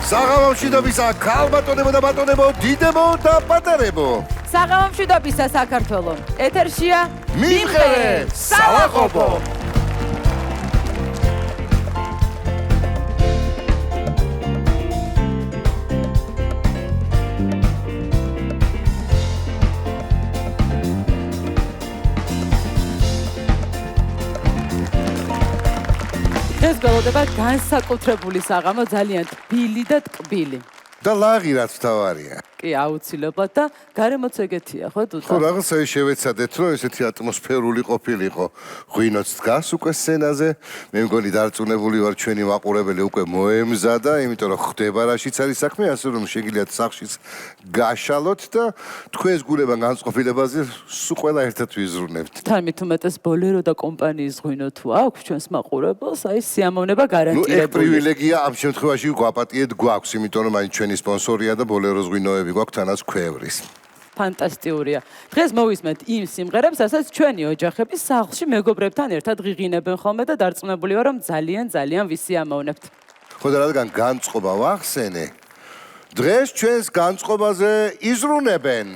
საღამომშვიდობისა ქალბატონებო და ბატონებო, დიდებო და პატარებო. საღამომშვიდობისა საქართველო. ეთერშია მიმღერე სალაყობო. დღეს გველოდება განსაკუთრებული საღამო, ძალიან თბილი და ტკბილი. და ლაღი რაც თავარია. კი, აუცილებლად და გარემოც ეგეთია, ხო დუდა? ხო, რაღაცა შევეცადეთ, რომ ესეთი ატმოსფერული ყოფილიყო. ღვინოც დგას უკვე სცენაზე. მე მგონი დარწმუნებული ვარ, ჩვენი მაყურებელი უკვე მოემზადა, იმიტომ რომ ხდება რაშიც არის საქმე, ასე რომ შეგიძლიათ სახლშიც გაშალოთ და თქვენს გულებან განწყობილებაზე სულ ყველა ერთად ვიზრუნებთ. თან მით უმეტეს ბოლერო და კომპანიის ღვინო თუ აქვს ჩვენს მაყურებელს, აი სიამოვნება გარანტირებული. ეგ პრივილეგია ამ შემთხვევაში გვაპატიეთ გვაქვს, იმიტომ რომ აი ჩვენი სპონსორია და ბოლეროს ღვინოები გვაქვს თანაც ქვევრის. ფანტასტიკურია. დღეს მოვისმენთ იმ სიმღერებს, რასაც ჩვენი ოჯახები სახლში მეგობრებთან ერთად ღიღინებენ ხოლმე და დარწმუნებული ვარ, რომ ძალიან ვისიამოვნებთ. ხო და რადგან განწყობა ვახსენე, დღეს ჩვენს განწყობაზე იზრუნებენ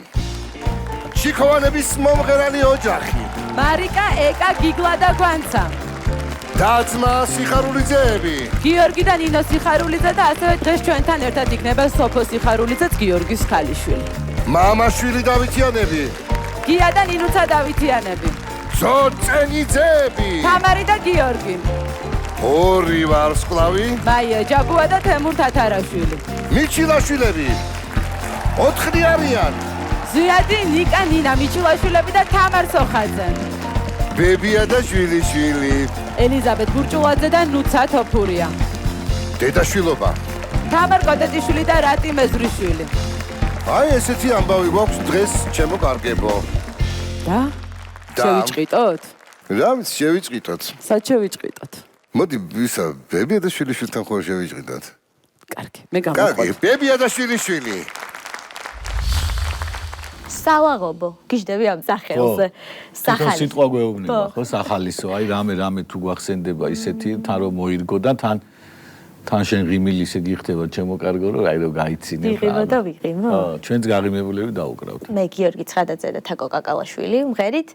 ჩიქოვანების მომღერალი ოჯახი. მარიკა, ეკა, გიგლა და გვანცა. დაძმა სიხარულიძეები. გიორგი და ნინო სიხარულიძე და ასევე დღეს ჩვენთან ერთად იქნება სოფო სიხარულიძეც გიორგის ქალიშვილი. მამაშვილი დავითიანები. გია და ნინუცა დავითიანები. ზოწენიძეები. თამარი და გიორგი. ორი ვარსკვლავი. მაია ჯაბუა და თემურ თათარაშვილი. მიჩილაშვილები. 4 არიან. ზიადი, ნიკა, ნინა მიჩილაშვილები და თამარ სოხაძე. ბებია და შვილიშვილი. ელიზაბეთ ბურჭულაძე და ნუცა თოფურია. დედაშვილობა. თამარ კოდეტიშვილი და რატი მეზრიშვილი. აი ესეთი ამბავი გვაქვს დღეს, ჩემო კარგებო. და? შევიჭყიტოთ? რამის შევიჭყიტოთ? სად შევიჭყიტოთ? მოდი, ვისა, ბებია და შვილიშვილთან ხო შევიჭყიდოთ? კარგი, მე კარგი, გამოვყოთ. ბებია და შვილიშვილი. სალაღობო, გიждები ამ სახელზე. სახალისო. სიტყვა გვეუბნება, ხო, სახალისო. აი რამე თუ გვახსენდება ისეთი, თან რომ მოირგო და თან შენ ღიმილი ისე გიხდება ჩემო კარგო, რომ აი რომ გაიცინებ. ვიღიმო და ვიღიმო. ხო, ჩვენც გაღიმებულები დავუკრავთ. მე გიორგი ცხადაძე და თაკო კაკალაშვილი ვმღერით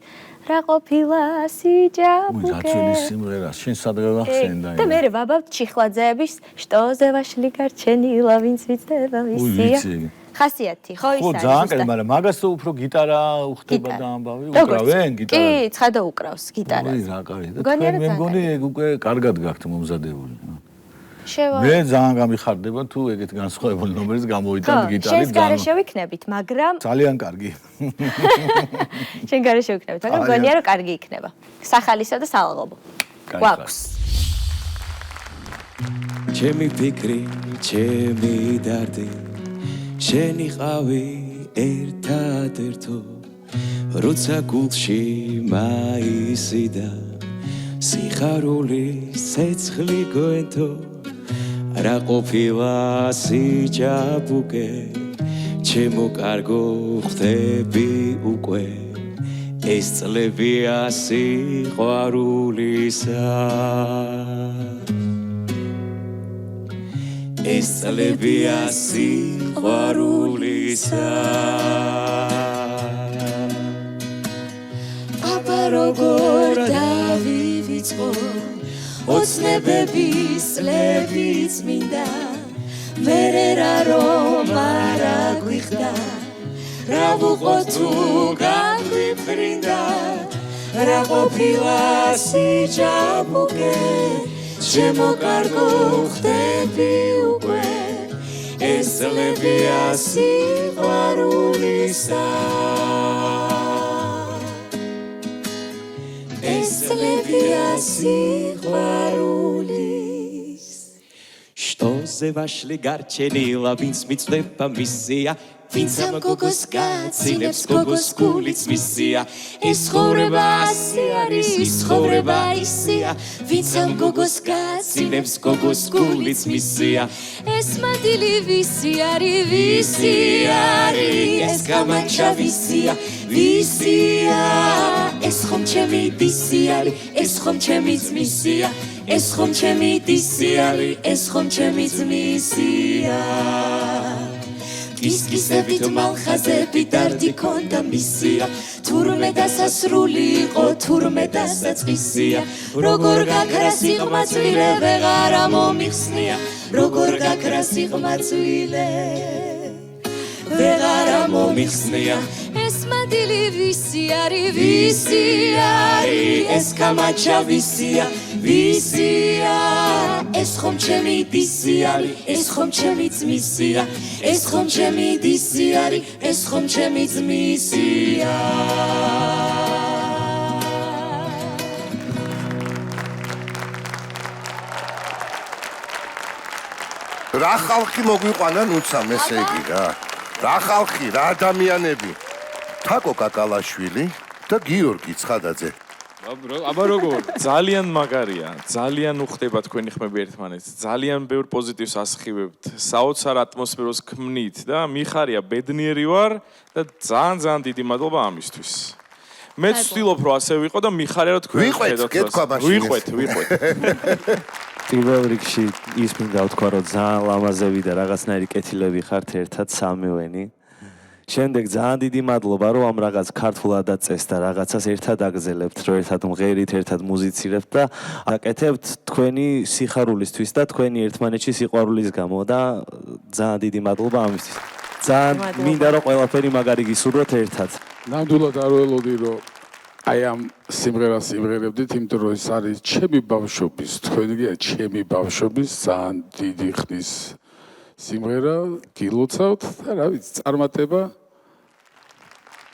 რა ყოფილა სიჯაბუკე. ზაცველი სიმღერა, შენ სად გავახსენდა? და მე ვაბავთ ჩიხლაძეების შტოზე ვაშლი გარჩენილა ვინც ვიცდება მისია. ხასიათი, ხო ის ხო, არის. ძალიან კარგი, მაგრამ მაგას უფრო გიტარა უხდება და ამბავი უკრავენ გიტარა. კი, ცხადა უკრავს გიტარას. ой, რა კარგი. და მე მგონი ეგ უკვე კარგად გაქვთ მომზადებული. შევა. მე ძალიან გამიხარდება თუ ეგეთ განსხვავებული ნომერს გამოვიტანთ გიტარით. შენს გარეშე ვიქნებით, მაგრამ ძალიან კარგი. შენ გარეშე ვიქნებით, მაგრამ მგონია რომ კარგი იქნება. სახალისო და სალაღობო. გვაქვს. ჩემი ფიქრი, ჩემი დარდი შენი ყავი ერთადერთო როცა გულში მაისიდა სიხარული ცეცხლი გვენთო რა ყოფილა სიჯაბუკე ჩემო კარგო ხდები უკვე ეს წლებია სიყვარულისა ეს წლებია სიყვარულისა აბა როგორ დავივიწყო ოცნებების წლებიც მინდა მერე რა რომ არა გვიხდა რა ვუყო თუ გაგვიფრინდა რა ყოფილა სიჯაბუკე ჩემო კარგო ხდები უკვე ეს წლებია სიყვარულისა ეს წლებია სიყვარულის შტოზე ვაშლი გარჩენილა ვინც მიწდება მისია ვინც ამ გოგოს გაცილებს გოგოს გულიც მისია ეს ხოვრება ასე არის ის ხოვრება ისეა ვინც ამ გოგოს გაცილებს გოგოს გულიც მისია ეს მადილი ვისი არის ეს გამანჩა ვისია ეს ხომ ჩემი დისი არის ეს ხომ ჩემი ძმისია ეს ხომ ჩემი დისი არის ეს ხომ ჩემი ძმისია კისკისებით მალხაზები დარდი ქონდა მისია თურმე დასასრული იყო თურმე დასაწყისია როგორ გაქრა სიღმაწვილე ვეღარა მომიხსნია როგორ გაქრა სიღმაწვილე ვეღარა მომიხსნია ეს მადილი ვისი არის ეს კამაჩა ვისია ეს ხომ ჩემი დისი არის ეს ხომ ჩემი ძმისია ეს ხომ ჩემი დისი არის ეს ხომ ჩემი ძმისია რა ხალხი მოგვიყვანა ნუცამ ესე იგი რა ხალხი რა ადამიანები თაკო კაკალაშვილი და გიორგი ცხადაძე აბა როგორ ძალიან მაგარია ძალიან უხდება თქვენი ხმები ერთმანეთს ძალიან ბევრ პოზიტივს ასხივებთ საოცარ ატმოსფეროს ქმნით და მიხარია ბედნიერი ვარ და ძალიან დიდი მადლობა ამისთვის მე ვცდილობ რომ ასე ვიყო და მიხარია რომ თქვენ ვიყვეთ პირველ რიგში ის მინდა ვთქვა რომ ძალიან ლამაზები და რაღაცნაირი კეთილები ხართ ერთად სამივენი შემდეგ ძალიან დიდი მადლობა რომ ამ რაღაც ქართულად დაწეს და რაღაცას ერთად აგზელებთ რომ ერთად მღერით ერთად მუზიცირებთ და აკეთებთ თქვენი სიხარულისთვის და თქვენი ერთმანეთში სიყვარულის გამო და ძალიან დიდი მადლობა ამისთვის ძალიან მინდა რომ ყველაფერი მაგარი გისურვოთ ერთად ნამდვილად არ ველოდი რომ აი ამ სიმღერას იმღერებდით იმიტომ რომ ეს არის ჩემი ბავშვობის თქვენი გია ჩემი ბავშვობის ძალიან დიდი ხნის სიმღერა გილოცავთ და რა ვიცი წარმატება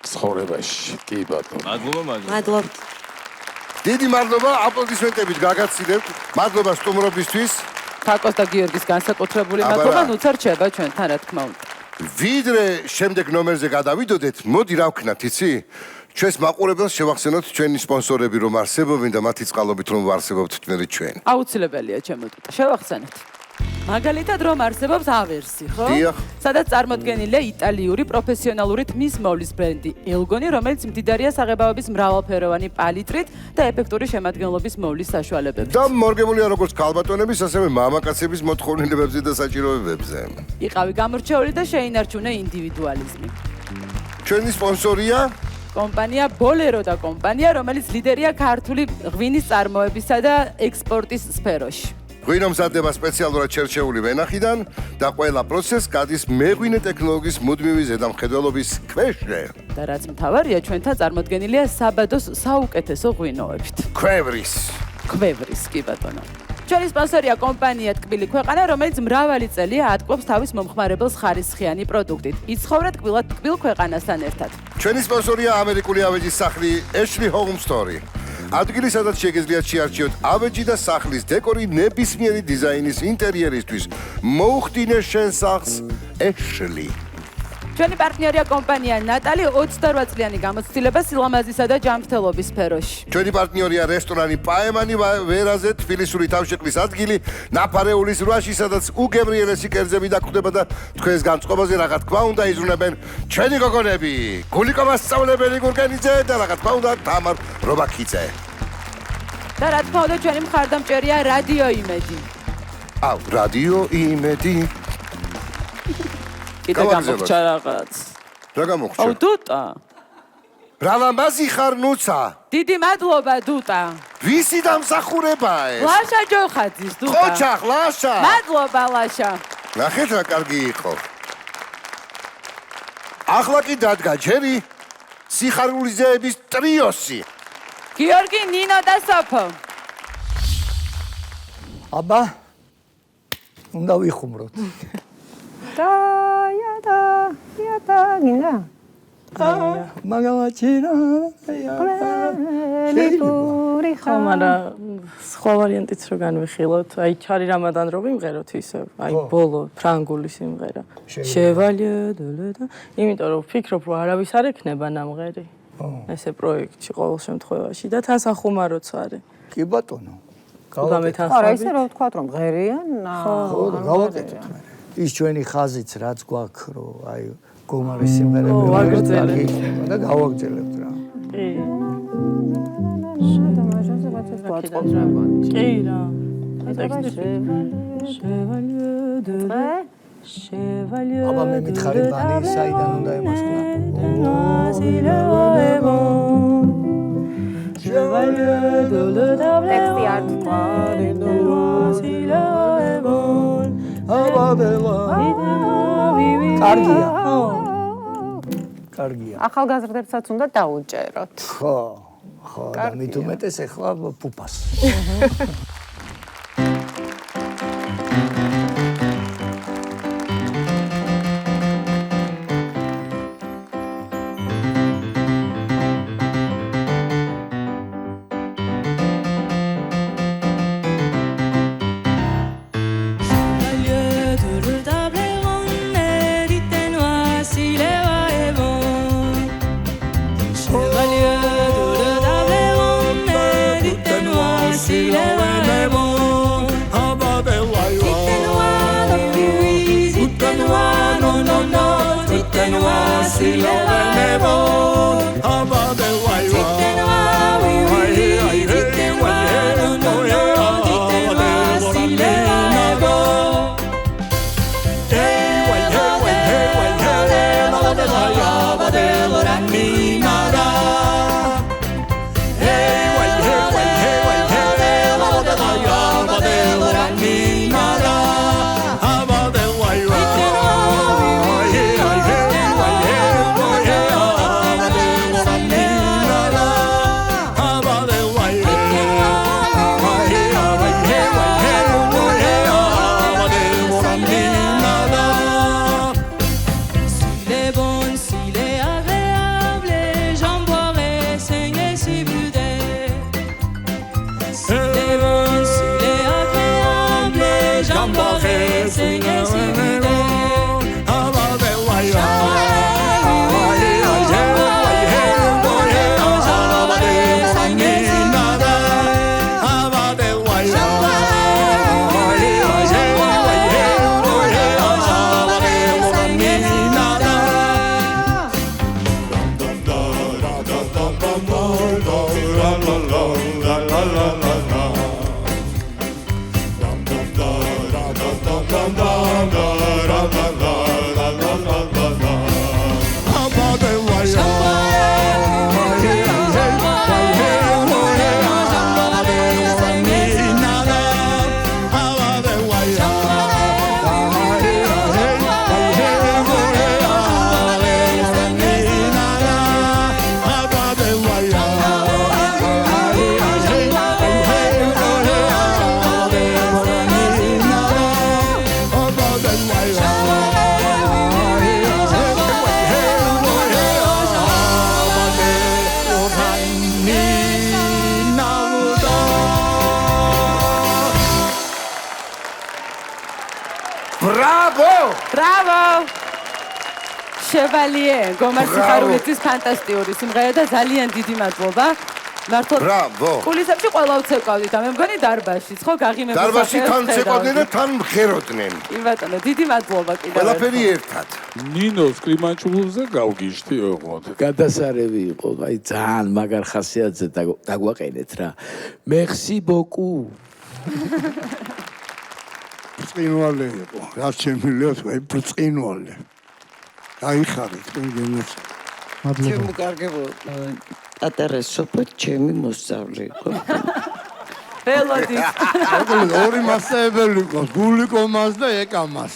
ცხოვრებაში კი ბატონო მადლობა დიდი მადლობა აპლოდისმენტებით გაგაცილებთ მადლობა სტუმრობისთვის თაკოს და გიორგის განსაკუთრებული მადლობა ნუცა რჩება ჩვენთან რა თქმა უნდა ვიდრე შემდეგ ნომერზე გადავიდოდეთ მოდი რა ვქნათ იცი ჩვენს მაყურებელს შევახსენოთ ჩვენი სპონსორები რომ არსებობენ და მათი წყალობით რომ ვარსებობთ თმელი ჩვენ აუცილებელია ჩემო ტუტა შევახსენეთ მაგალითად რომ არსებობს ავერსი, ხო? დიახ. სადაც წარმოდგენილია იტალიური პროფესიონალური თმის მოვლის ბრენდი ელგონი, რომელიც მდიდარია საღებავების მრავალფეროვანი პალიტრით და ეფექტური შემადგენლობის მოვლის საშუალებებით. და მორგებულია როგორც ქალბატონების, ასევე მამაკაცების მოთხოვნილებებზე და საჭიროებებზე. იყავი გამორჩეული და შეინარჩუნე ინდივიდუალიზმი. ჩვენი სპონსორია კომპანია ბოლერო და კომპანია, რომელიც ლიდერია ქართული ღვინის წარმოებისა და ექსპორტის სფეროში. ღვინო მზადდება სპეციალურად შერჩეული ვენახიდან და ყველა პროცესი გადის მეღვინე ტექნოლოგიის მუდმივი ზედამხედველობის ქვეშე. და რაც მთავარია, ჩვენთან წარმოდგენილია საბადოს საუკეთესო ღვინოებით. ქვევრის, კი ბატონო. ჩვენი სპონსორია კომპანია ტკბილი ქვეყანა, რომელიც მრავალი წელია ატყობს თავის მომხმარებელს ხარისხიანი პროდუქტით. იცხოვრა ტკბილ ქვეყანასთან ერთად. ჩვენი სპონსორია ამერიკული ავეჯის სახლი Ashley Home Store. ადგილი, სადაც შეგიძლიათ შეარჩიოთ ავეჯი და სახლის დეკორი ნებისმიერი დიზაინის ინტერიერისთვის. მოუხდინე შენ სახლს Ashley. ჩვენი პარტნიორია კომპანია ნატალი 28 წლიანი გამოცდილება სილამაზისა და ჯანმრთელობის სფეროში. ჩვენი პარტნიორია რესტორანი პაემანი ვერაზე თბილისური თავშეყრის ადგილი ნაფარეულის 8-ში, სადაც უგემრიელესი კერძები დაგხვდება და თქვენს განწყობაზე რა თქმა უნდა იზრუნებენ ჩვენი გოგონები გულიკო მასწავლებელი გურგენიძე და რა თქმა უნდა თამარ რობაქიძე. და რა თქმა უნდა ჩვენი მხარდამჭერია რადიო იმედი. რადიო იმედი კიდე გამოგჩა რაღაც. რა გამოგჩა? დუტა. რა ლამაზი ხარ ნუცა. დიდი მადლობა დუტა. ვისი დამსახურებაა ეს? ლაშა ჯოხაძის დუტა. ყოჩახ ლაშა. მადლობა ლაშა. ნახეთ რა კარგი იყო. ახლა კი დადგა ჯერი სიხარულიზეების ტრიოსი. გიორგი, ნინო და სოფო. აბა უნდა ვიხუმროთ. გინდა. მაგალაჩირა. ხო, მაგრამ სხვა ვარიანტიც რო განვიხილოთ, აი ჩარი რამადან რო ვიმღეროთ ისე, აი ბოლო ფრანგული სიმღერა. შევალიე და იმიტომ რომ ვფიქრობ რომ არავის არ ექნება ნამღერი. ესე პროექტში ყოველ შემთხვევაში და თან სახუმაროც არის. კი ბატონო. არა, ისე რომ ვთქვათ რომ ღერიან, ხო, გავაკეთოთ მე. ის ჩვენი ხაზიც რაც გვაქვს რომ აი გომარის სიმღერები ვაგრძელებთ და გავაგრძელებთ რა. კი. შედამაჟაზე ვაწყობთ. კი რა. აბა მე მითხარი ბანი საიდან უნდა ემასკნა ტექსტი არ თქვა კარგია ახალგაზრდებსაც უნდა დაუჭეროთ. ხო და მით უმეტეს ეხლა პუპას შევალიე, გომარ სიხარულიძის ფანტასტიკური სიმღერა და ძალიან დიდი მადლობა. მართლა ბრავო. კულისებში ყველა უცეკავდით და მე მგონი დარბაზშიც, ხო, გაღიმებულ დარბაზში თან ცეკავდნენ და თან მღეროდნენ. კი ბატონო, დიდი მადლობა კიდევ. ყველაფერი ერთად. ნინოს კლიმანჭულზე გავგიშდი ოღონდ. გადასარევი იყო, აი ძალიან მაგარ ხასიათზე დაგვაყენეთ რა. Merci beaucoup. ბრწყინვალე იყო, რაც შემიძლია თქვა, ბრწყინვალე. აიხარეთ, გენეს. ჩემ კარგებო, პატარა სოფო ჩემი მოსწავლე იყო. ველოდით. ორი მასწავლებელი იყო, გულიკომას და ეკამას.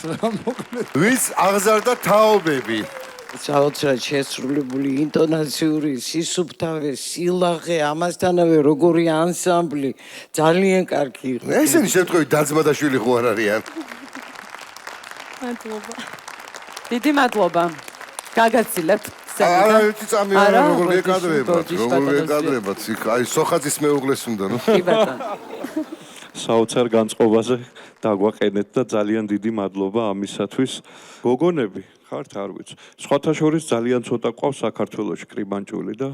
ვის აღზარდა თაობები. საოცრად შესრულებული ინტონაციური სისუფთავე, სილაღე, ამასთანავე როგორი ანსამბლი, ძალიან კარგი იყო. ესენი შემთხვევით დაძმადაშვილი ხო არ არიან? მადლობა. დიდი მადლობა. გაგაცილებთ. არა, ერთი წამი როგორ გეკადრებათ, როგორ გეკადრებათ. აი, სოხაძის მეუღლეს უნდა, ნუ. კი ბატონო. საოცარ განწყობაზე დაგვაყენეთ და ძალიან დიდი მადლობა ამისათვის. გოგონები ხართ, არ ვიცი. სხვათა შორის ძალიან ცოტა ყავს საქართველოში კრიმანჭული და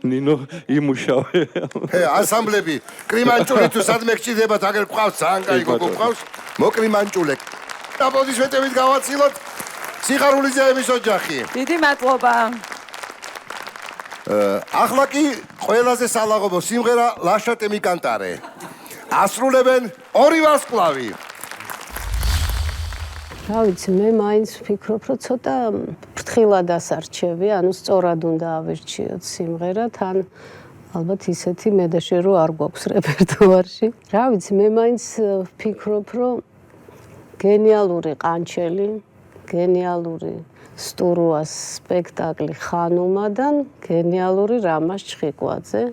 ნინო იმუშავე. ანსამბლები კრიმანჭული თუ სადმე გჭირდებათ, აგერ ყავს, ძალიან კაი გოგო ყავს. მოკრიმანჭულე. აპლოდისმენტებით გავაცილოთ სიხარულიძეების ოჯახი. დიდი მადლობა. ახლა კი ყველაზე სალაღობო სიმღერა ლაშატე მიკანტარე. ასრულებენ ორი ვარსკვლავი. რა ვიცი, მე მაინც ვფიქრობ, რომ ცოტა ფრთხილად ასარჩევი, ანუ სწორად უნდა ავირჩიოთ სიმღერა, თან ალბათ ისეთი მედეშე რო არ გვაქვს რეპერტუარში. რა ვიცი, მე მაინც ვფიქრობ, რომ გენიალური ყანჩელი, გენიალური სტურუას სპექტაკლი ხანუმადან, გენიალური რამას ჩხიკვაძე.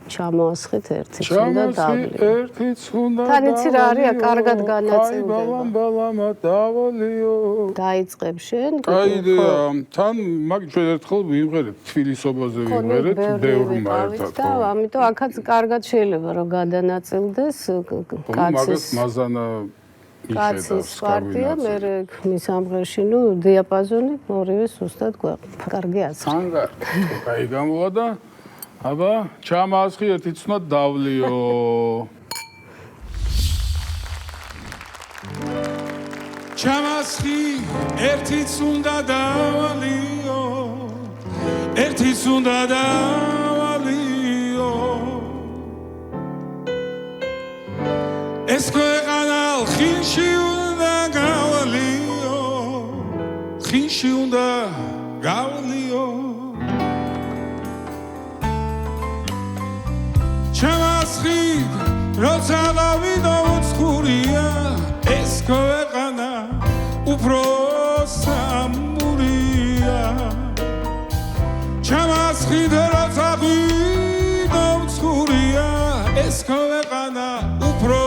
ჩამოასხით ერთიც უნდა დავლი. ერთიც უნდა თან იცი რა არის, კარგად განაწილდება. ბალამა დავალიო. დაიწყებ შენ? აიდეა, თან მაგ ჩვენ ერთხელ ვიმღერეთ, თბილისობაზე ვიმღერეთ, ბევრმა ერთად. და ამიტომ აქაც კარგად შეიძლება რომ გადანაწილდეს კაცის მაზანა კაცის პარტია, მე მის ამღერში, ნუ დიაპაზონი ორივე სუსტად გვაქვს. კარგი აზრი. სანგა, კაი გამოვა და აბა, ჩამაასხი ერთიც უნდა დავლიო. ჩამაასხი ერთიც უნდა დავალიო. ერთიც უნდა დავალიო. ეს ქვეყანა ხინში უნდა გავალიო. ხინში უნდა გავალიო. ჩამასხი როცა დავიდო უცხურია ეს ქვეყანა უფრო სამურია ჩამასხი როცა დავიდო უცხურია ეს ქვეყანა უფრო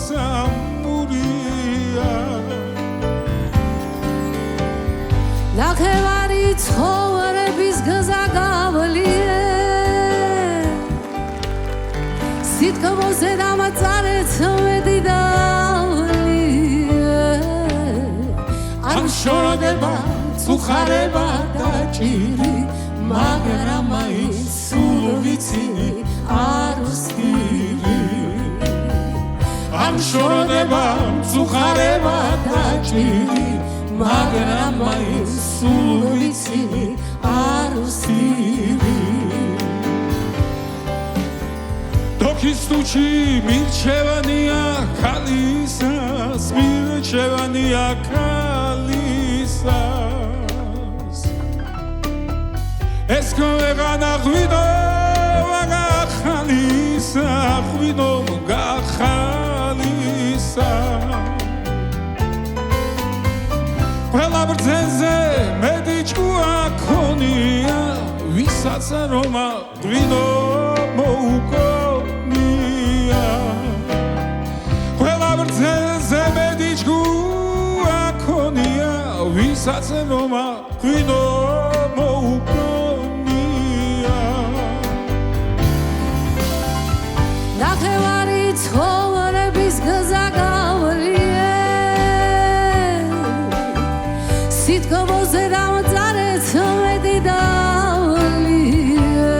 სამურია ნახევარი ცხოვრების გზა გავლიე სიტყვაზე დამაწარეთ მედი დავლიე არ შორდება წუხარება და ჭირი მაგრამ მაინც სულ ვიცი არ ვსტირი არ შორდება წუხარება და ჭირი მაგრამ მაინც სულ ვიცი არ ვსტირი Dokistуჩი მირჩევანია ქალისას მირჩევანია ქალისას ეს ქვეყანა ღვინო გახალისა ღვინო გახალისა ყველა ბრძენზე მედი ჭკუა ქონია ვისაც რომა ღვინო მოუკო ვისაც რომა ღვინო მოუკონია ნახევარი ცხოვრების გზა გავლიე სიტყვაზე დამწარეთ მედი დავლიე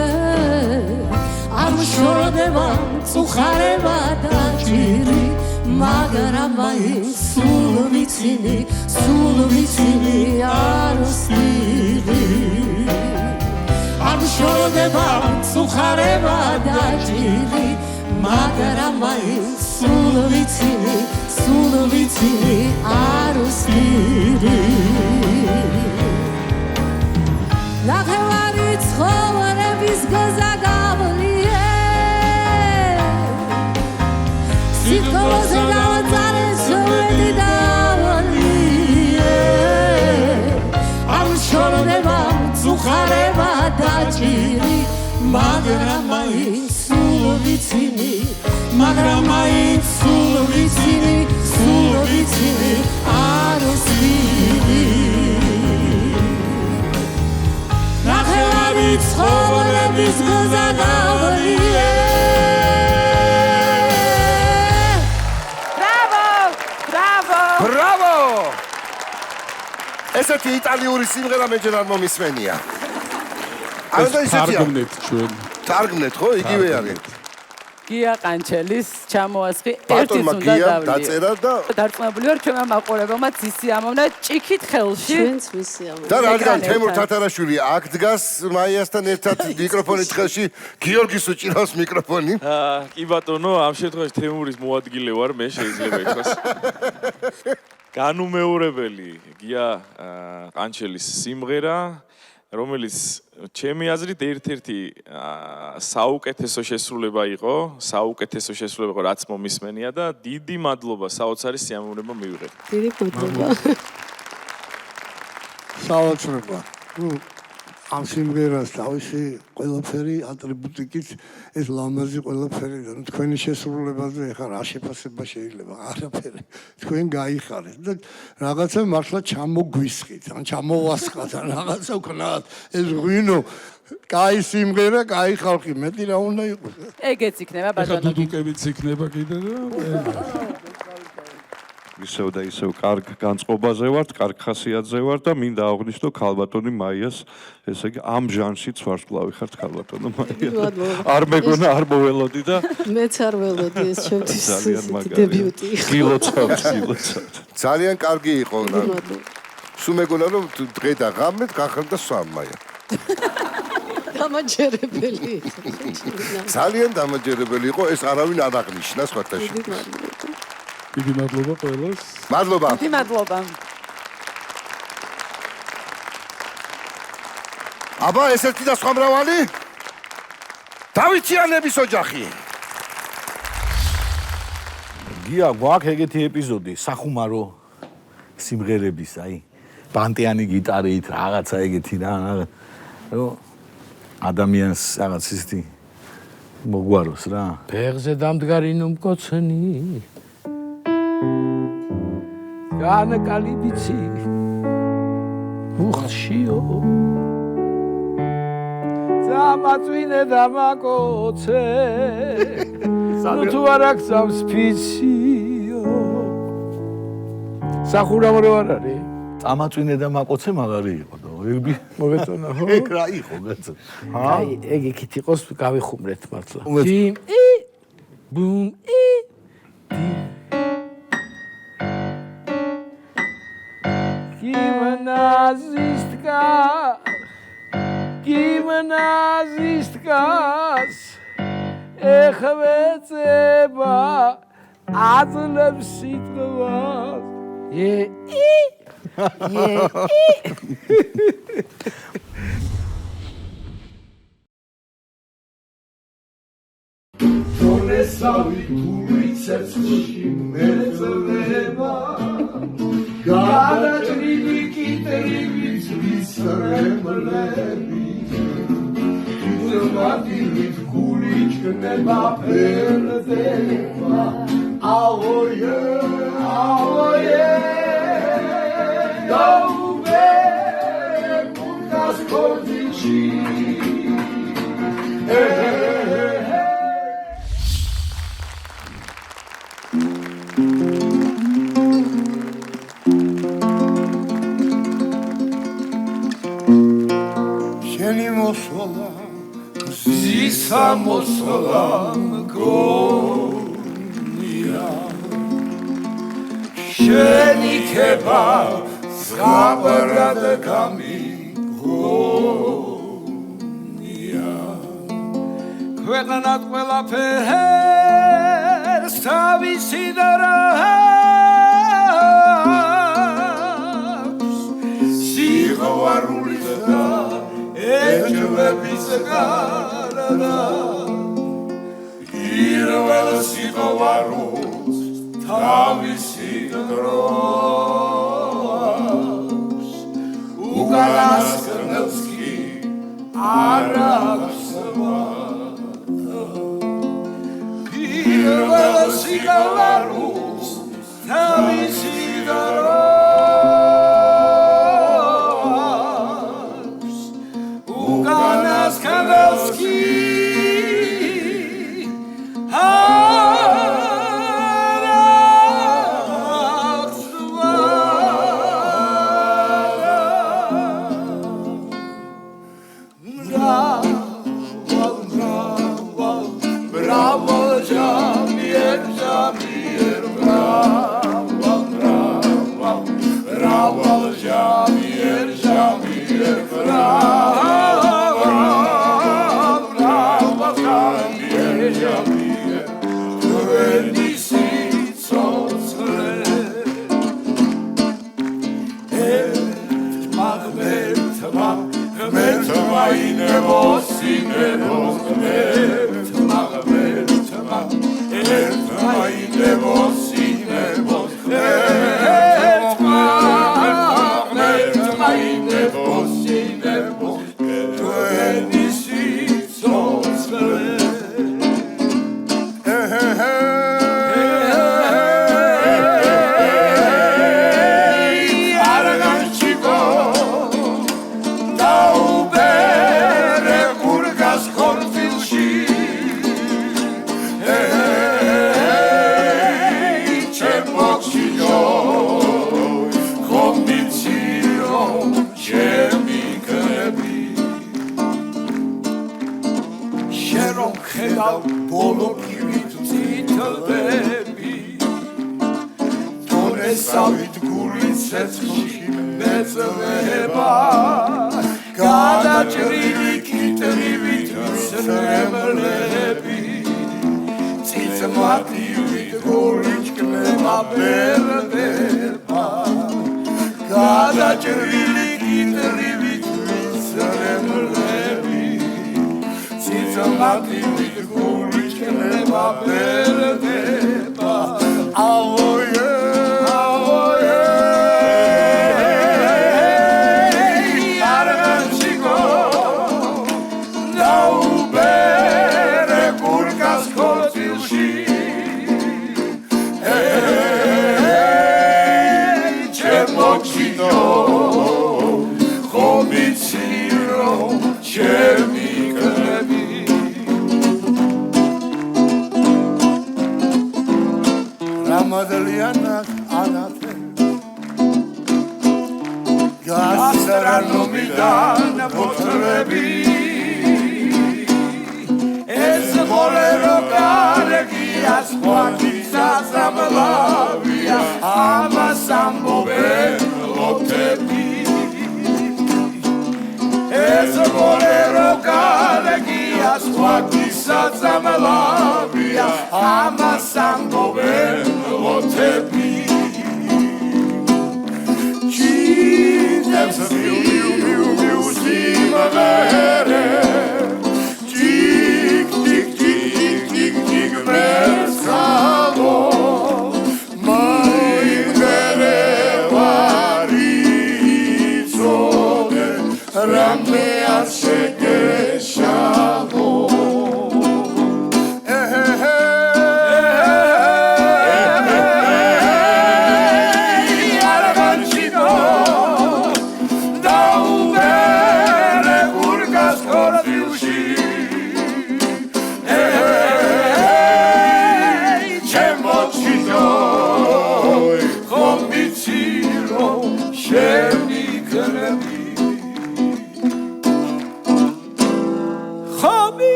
არ შორდება წუხარება და ჭირი მაგრამ მაინც სულ ვიცინი არ ვსტირი არ შორდება წუხარება და ჭირი მაგრამ მაინც სულ ვიცინი არ ვსტირი ნახევარი ცხოვრების გზა გავლიე სიტყვაზე დავაწარეთ მედი დავლიე არ შორდება წუხარება და ჭირი მაგრამ მაინც სულ ვიცინი არ ვსტირი ნახევარი ცხოვრების გზა გავლიე ბრავო! ესეთი იტალიური სიმღერა მე ჯერ არ მომისმენია. ეს თარგმნით ჩვენ. თარგმნით ხო? იგივე არის. გია ყანჩელის ჩამოასხი ერთიც უნდა დავლიო. დაწერა და დარწმუნებული ვარ ჩვენმა მაყურებელმაც ისი ამოვნა ჭიქით ხელში. ჩვენც მისი ამოვნა. და რადგან თემურ თათარაშვილი აქ დგას მაიასთან ერთად მიკროფონით ხელში, გიორგის უჭირავს მიკროფონი. კი ბატონო, ამ შემთხვევაში თემურის მოადგილე ვარ, მე შეიძლება ითქვას. განუმეორებელი გია ყანჩელის სიმღერა, რომელიც ჩემი აზრით ერთ-ერთი საუკეთესო შესრულება იყო, რაც მომისმენია და დიდი მადლობა საოცარი სიამოვნება მივიღეთ. დიდი მადლობა. საოცრება. ამ სიმღერას თავისი ყველაფერი ატრიბუტიკით ეს ლამაზი ყველაფერი და თქვენი შესრულებაზე ხა რა შეფასება შეიძლება არაფერი თქვენ გაიხარეთ და რაღაცა მართლა ჩამოგვისხით ან ჩამოვასხათ ან რაღაცა ვქნათ ეს ღვინო კაი სიმღერა კაი ხალხი მეტი რა უნდა იყოს ეგეც იქნება ბატონო დუდუკებიც იქნება კიდე და ისევ და ისევ კარგ განწყობაზე ვართ, კარგ ხასიათზე ვართ და მინდა აღვნიშნო ქალბატონი მაიას, ესე იგი ამ ჟანრშიც ვარსკვლავი ხართ ქალბატონო მაია. არ მეგონა არ მოველოდი და მეც არ ველოდი ეს ჩემთვის ძალიან მაგარი. დებიუტი. გილოცავთ. ძალიან კარგი იყო. სულ მეგონა რომ დღე და ღამე გახარდა სვამ მაია. დამაჯერებელი. ძალიან დამაჯერებელი იყო, ეს არავინ არ აღნიშნა სხვათაშორის. დიდი მადლობა ყველას. მადლობა. დიდი მადლობა. აბა ესეთი და სხვა მრავალი? დავითიანების ოჯახი. გია გვაქვს ეგეთი ეპიზოდი სახუმარო სიმღერების, აი ბანტიანი გიტარით რაღაცა ეგეთი რა, რომ ადამიანს რაღაც ისეთი მოგვაროს რა. ფეხზე დამდგარი ნუმკოცენი განკალი ბიცი უხშიო დამაწვინე დამაკოცე თუ არ აქცავს ფიციო სახურავ რა არის დამაწვინე დამაკოცე მაგარი იყო და ეგ მოგეწონა ხო ეგ რა იყო გეცო აი ეგ იქით იყოს გავიხუმრეთ მართლა დიმ ი ბუმ ი გიმნაზისტკას ეხვეწება აძლევს სიტყვას თორესავი თული ცეცხლში მეწლება გადაჭრილი კიტრივით ვისრემლები ზმადივით გული ჩქნება ფერდება აოიე აოიე დაუბე კუნკას კორდიჩი Zisa mosla mgonia Sheni keba zgabarad kami gonia Kvetanat quella per stavi sidara Sigo arulita Eջվեպիս կարանա Իրվել սիղովարուս թավիսի դրոս Ու գալաս կրնվսկի արագ սվատը Իրվել սիղովարուս թավիսի դրոս Uganas Kandelski Bravo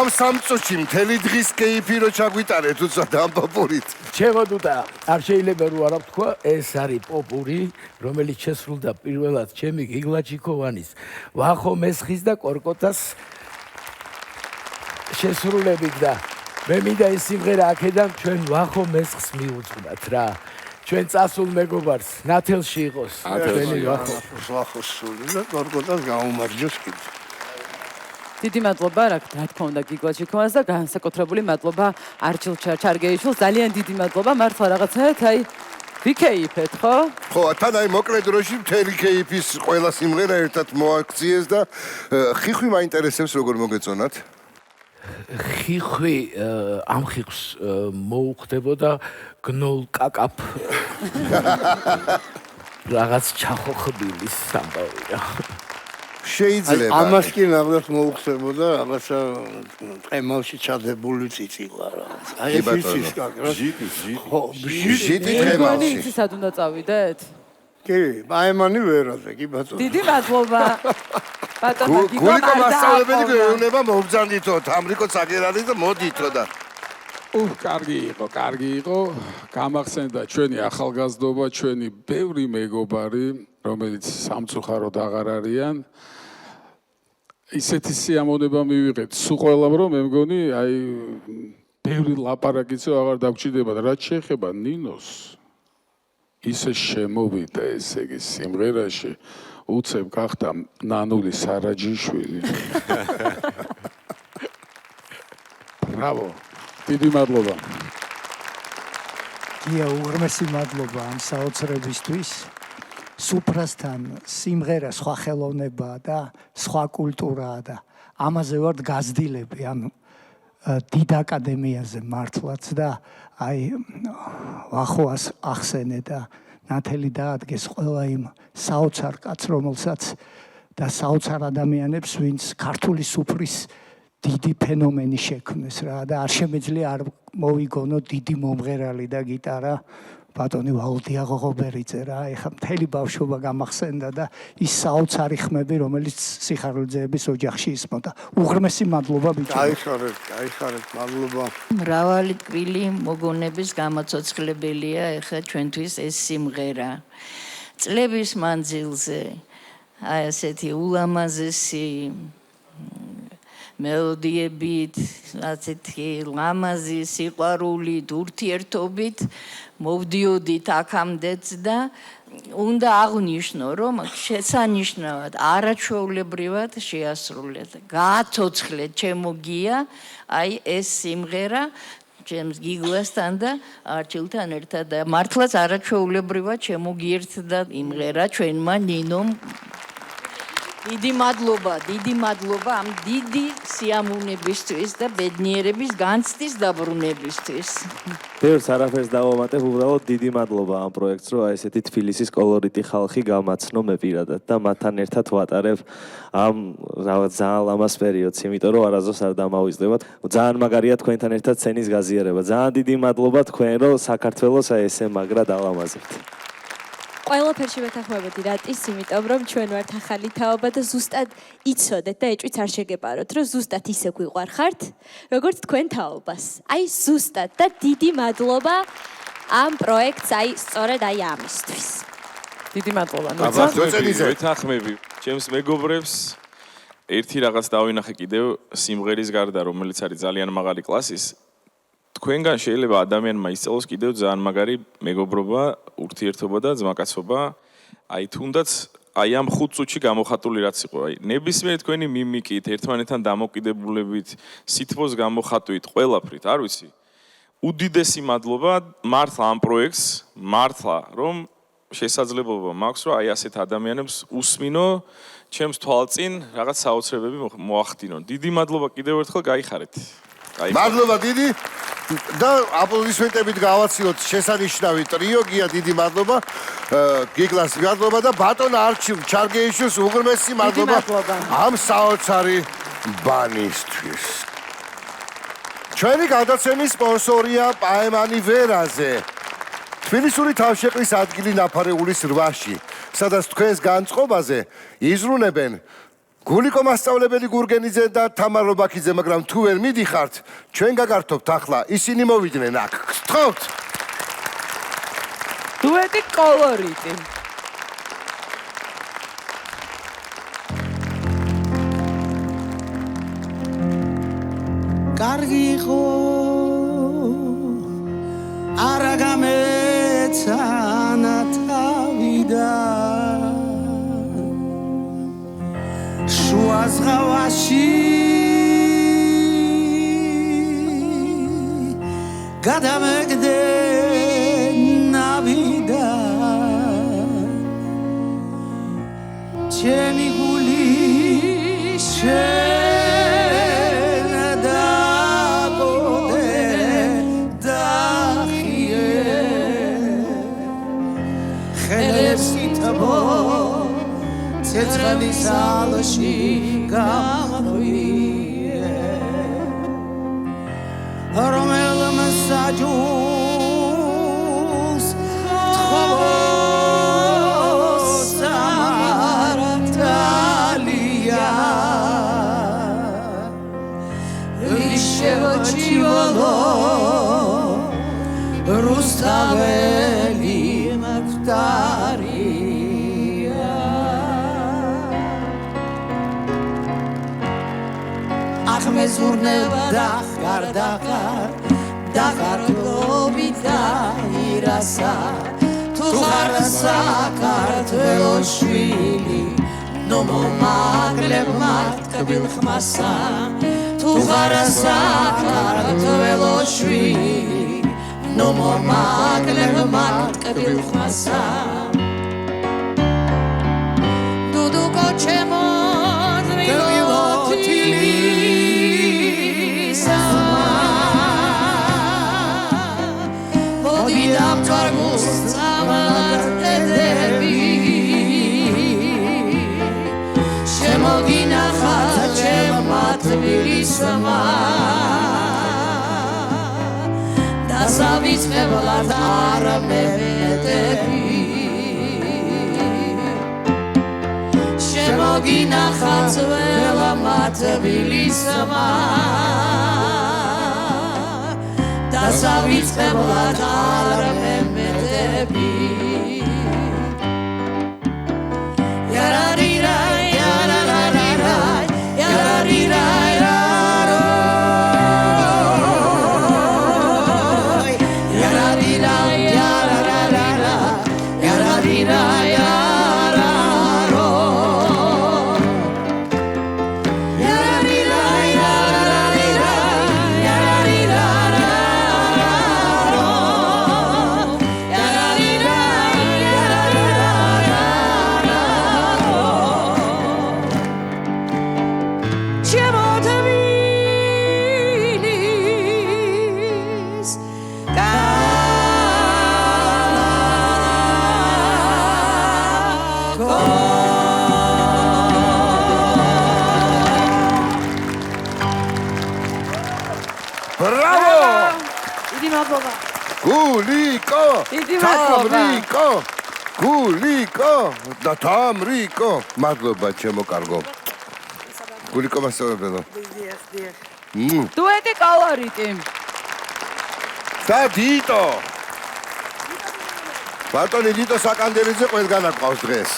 ამ სამწუხში მთელი დღის კეიფი რო ჩაგვიტანეთ უცბად ამ პოპურით. ჩემო დუდა, არ შეიძლება რომ არ ვთქვა, ეს არის პოპური, რომელიც შესრულდა პირველად ჩემი გიგლაჩიკოვანის, ვახო მესხის და კორკოტას შესრულებით და მე მინდა ეს სიმღერა აქედან ჩვენ ვახო მესხს მიუძღვნათ რა. ჩვენ წასულ მეგობარს ნათელში იყოს. ჩვენი ვახოს სული და კორკოტას გაუმარჯოს კიდე. დიდი მადლობა, რა თქმა უნდა, გიგლაჩიკოვანს და განსაკუთრებული მადლობა არჩილ ჩარგეიშვილს. ძალიან დიდი მადლობა, მართლა რაღაცნაირად აი ვიქეიფეთ, ხო? ხო, თან აი მოკლე დროში მთელი კეიფის ყველა სიმღერა ერთად მოაქციეს და ხიხვი მაინტერესებს როგორ მოგეწონათ? ხიხვი ამ ხიხვს მოუხდებოდა გნოლ კაკაფ რაღაც ჩახოხბილის ამბავია. შეიძლება ამას კი ნამდვილად მოუხდებოდა რაღაცა ყემალში ჩადებული წიწილა რა. აი ეს ის კაკრა. ჟიტი ყემალში. ის სად უნდა წავიდეთ? კი, აემანი ვერაზე, კი ბატონო. დიდი მადლობა. ბატონო, გულიკო მასწავლებელი გვეუბნება მოვბრძანდითო, თამრიკო ცაგერალი და მოდითო და კარგი იყო. გამახსენდა ჩვენი ახალგაზრდობა, ჩვენი ბევრი მეგობარი, რომელიც სამწუხაროდ აღარ არიან. ისეთი სიამონება მივიღეთ სულ ყველამ, რომ მე მგონი, აი ბევრი ლაპარაკიცო აღარ დაგჭირდება და რაც შეეხება ნინოს ისე შემოვიდა ესე იგი სიმღერაში უცებ გახდა ნანული სარაჯიშვილი. ბრავო. დიდი მადლობა. გია უღრმესი მადლობა ამ საოცრებისთვის. სუფრასთან სიმღერა სხვა ხელოვნებაა და სხვა კულტურაა და ამაზე ვართ გაზრდილები ამ დიდ აკადემიაზე მართლაც და აი ვახოას ახსენე და ნათელი დაადგეს ყველა იმ საოცარ კაცს რომელსაც და საოცარ ადამიანებს ვინც ქართული სუფრის დიდი ფენომენი შექმნეს რა და არ შემეძლია არ მოვიგონო დიდი მომღერალი და გიტარა ბატონი ვალდია ღოღობერიძე რა ეხა მთელი ბავშვობა გამახსენდა და ის საოცარი ხმები რომელიც სიხარულძეების ოჯახში ისმოდა უღრმესი მადლობა ბიჭო გაიხარეთ მადლობა მრავალი ტკბილი მოგონების გამოცოცხლებელია ეხა ჩვენთვის ეს სიმღერა წლების მანძილზე აი ასეთი ულამაზესი მელოდიებით, ასეთი ლამაზი სიყვარულით, ურთიერთობით მოვდიოდით აქამდეც და უნდა აღნიშნო, რომ შესანიშნავად არაჩვეულებრივად შეასრულეთ. გააცოცხლეთ ჩემო გია, აი ეს სიმღერა ჩემს გიგლასთან და არჩილთან ერთად და მართლაც არაჩვეულებრივად შემოგიერთდა იმღერა ჩვენმა ნინომ დიდი მადლობა ამ დიდი სიამოვნებისთვის და ბედნიერების განცდის დაბრუნებისთვის. ბევრს არაფერს დავამატებ, უბრალოდ დიდი მადლობა ამ პროექტს, რომ აი ესეთი თბილისის კოლორიტი ხალხი გამაცნო მე პირადად და მათთან ერთად ვატარებ ამ რაღაც ძალიან ლამაზ პერიოდს, იმიტომ რომ არასდროს არ დამავიწყდებათ. ძალიან მაგარია თქვენთან ერთად სცენის გაზიარება. ძალიან დიდი მადლობა თქვენ, რომ საქართველოს აი ესე მაგრად ალამაზებთ. ყველაფერში ვეთანხმებოდი რატის, იმიტომ რომ ჩვენ ვართ ახალი თაობა და ზუსტად იცოდეთ და ეჭვიც არ შეგეპაროთ, რომ ზუსტად ისე გვიყვარხართ, როგორც თქვენ თაობას. აი ზუსტად და დიდი მადლობა ამ პროექტს, აი სწორედ აი ამისთვის. დიდი მადლობა. ვეთანხმები ჩემს მეგობრებს ერთი რაღაც დავინახე კიდევ სიმღერის გარდა, რომელიც არის ძალიან მაღალი კლასის. თქვენგან შეიძლება ადამიანმა ისწავლოს კიდევ ძალიან მაგარი მეგობრობა, ურთიერთობა და ძმაკაცობა. აი თუნდაც აი ამ 5 წუთში გამოხატული რაც იყო. აი ნებისმიერ თქვენი მიმიკით, ერთმანეთთან დამოკიდებულებით, სითბოს გამოხატვით, ყველაფრით, არ ვიცი. უდიდესი მადლობა მართლა ამ პროექტს, მართლა რომ შესაძლებლობა მაქვს, რომ აი ასეთ ადამიანებს უსმინო, ჩემს თვალწინ რაღაც საოცრებები მოახდინონ. დიდი მადლობა კიდევ ერთხელ, გაიხარეთ. მადლობა დიდი და აპლოდისმენტებით გავაცილოთ შესანიშნავი ტრიო გია დიდი მადლობა გიგლას მადლობა და ბატონ არჩილ ჩარგეიშვილს უღრმესი მადლობა ამ საოცარი ბანისთვის ჩვენი გადაცემის სპონსორია პაემანი ვერაზე თბილისური თავშეყრის ადგილი ნაფარეულის 8-ში სადაც თქვენს განწყობაზე იზრუნებენ გულიკო მასწავლებელი გურგენიძე და თამარ რობაქიძე, მაგრამ თუ ვერ მიდიხართ, ჩვენ გაგართობთ ახლა, ისინი მოვიდნენ აქ. გთხოვთ. დუეტი კოლორიტი. კარგი ხო არა გამეცანა თავიდან შუა ზღვაში გადამეგდე ნავიდან ჩემი გული შენ დაგოდე დახიე ხელებს იტბო ცეცხლის ალში გამღვიე რომელმა საჯულს თხოვოს ამართალია ვიშევ ჩივოლო სახმე ზურნება დახარ დახარგლობით დაირასა თუ ხარ საქართველოს შვილი ნუ მომაკლებ მათ კბილ ხმასა თუ ხარ საქართველოს შვილი ნუ მომაკლებ მათ კბილ ხმასა დუდუკო ჩემო დავიწყებლად არ მევედები შემოგინახა ძველა მათვილისმა დავიწყებლად არ მევედები yararira yararira yararira გულიკო თამრიკო გულიკო და თამრიკო მადლობა ჩემო კარგო გულიკო მასწავლებელო დუეტი კოლორიტი და დიტო ბატონი დიტო საკანდელიძე ყველგან აყვავს დღეს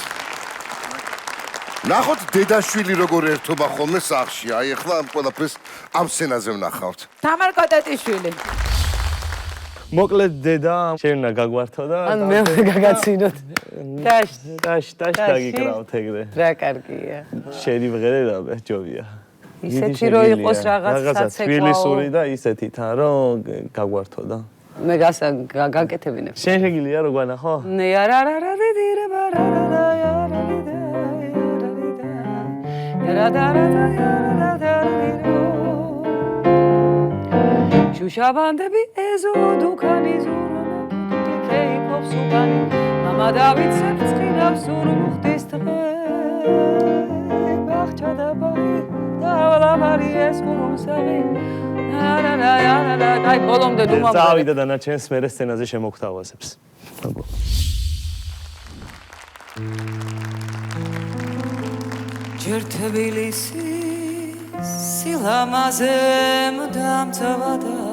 ნახოთ დედაშვილი როგორ ერთობა ხოლმე სახლში აი ახლა ამ ყველაფერს ამ სცენაზე ვნახავთ თამარ კოტეტიშვილი მოკლედ დედა შენ უნდა გაგვართო და ან მე გაგაცინოთ დაშ დაგიკრავთ ეგრე რა კარგია შენი ვღერერაბე ჯობია ისეთი რო იყოს რაღაცა თბილისური და ისეთი თან რომ გაგვართო და მე გაკეთებინებ შენ შეგიძლია რო გვანახო ნე არარარარიდირე ბარარარა შუშაბანდები ეზო დუქანი ზურონა კეიქობს უბანი მამა დავიცებ წინავს ზურმუხტის დღე ბახჩა და ბაღი დავალამარი ეს ხურუმსაღი აი ბოლომდე დუმამ წავიდა დანარჩენს მერე სცენაზე შემოგთავაზებს ჯერ თბილისის სილამაზე დამწვადა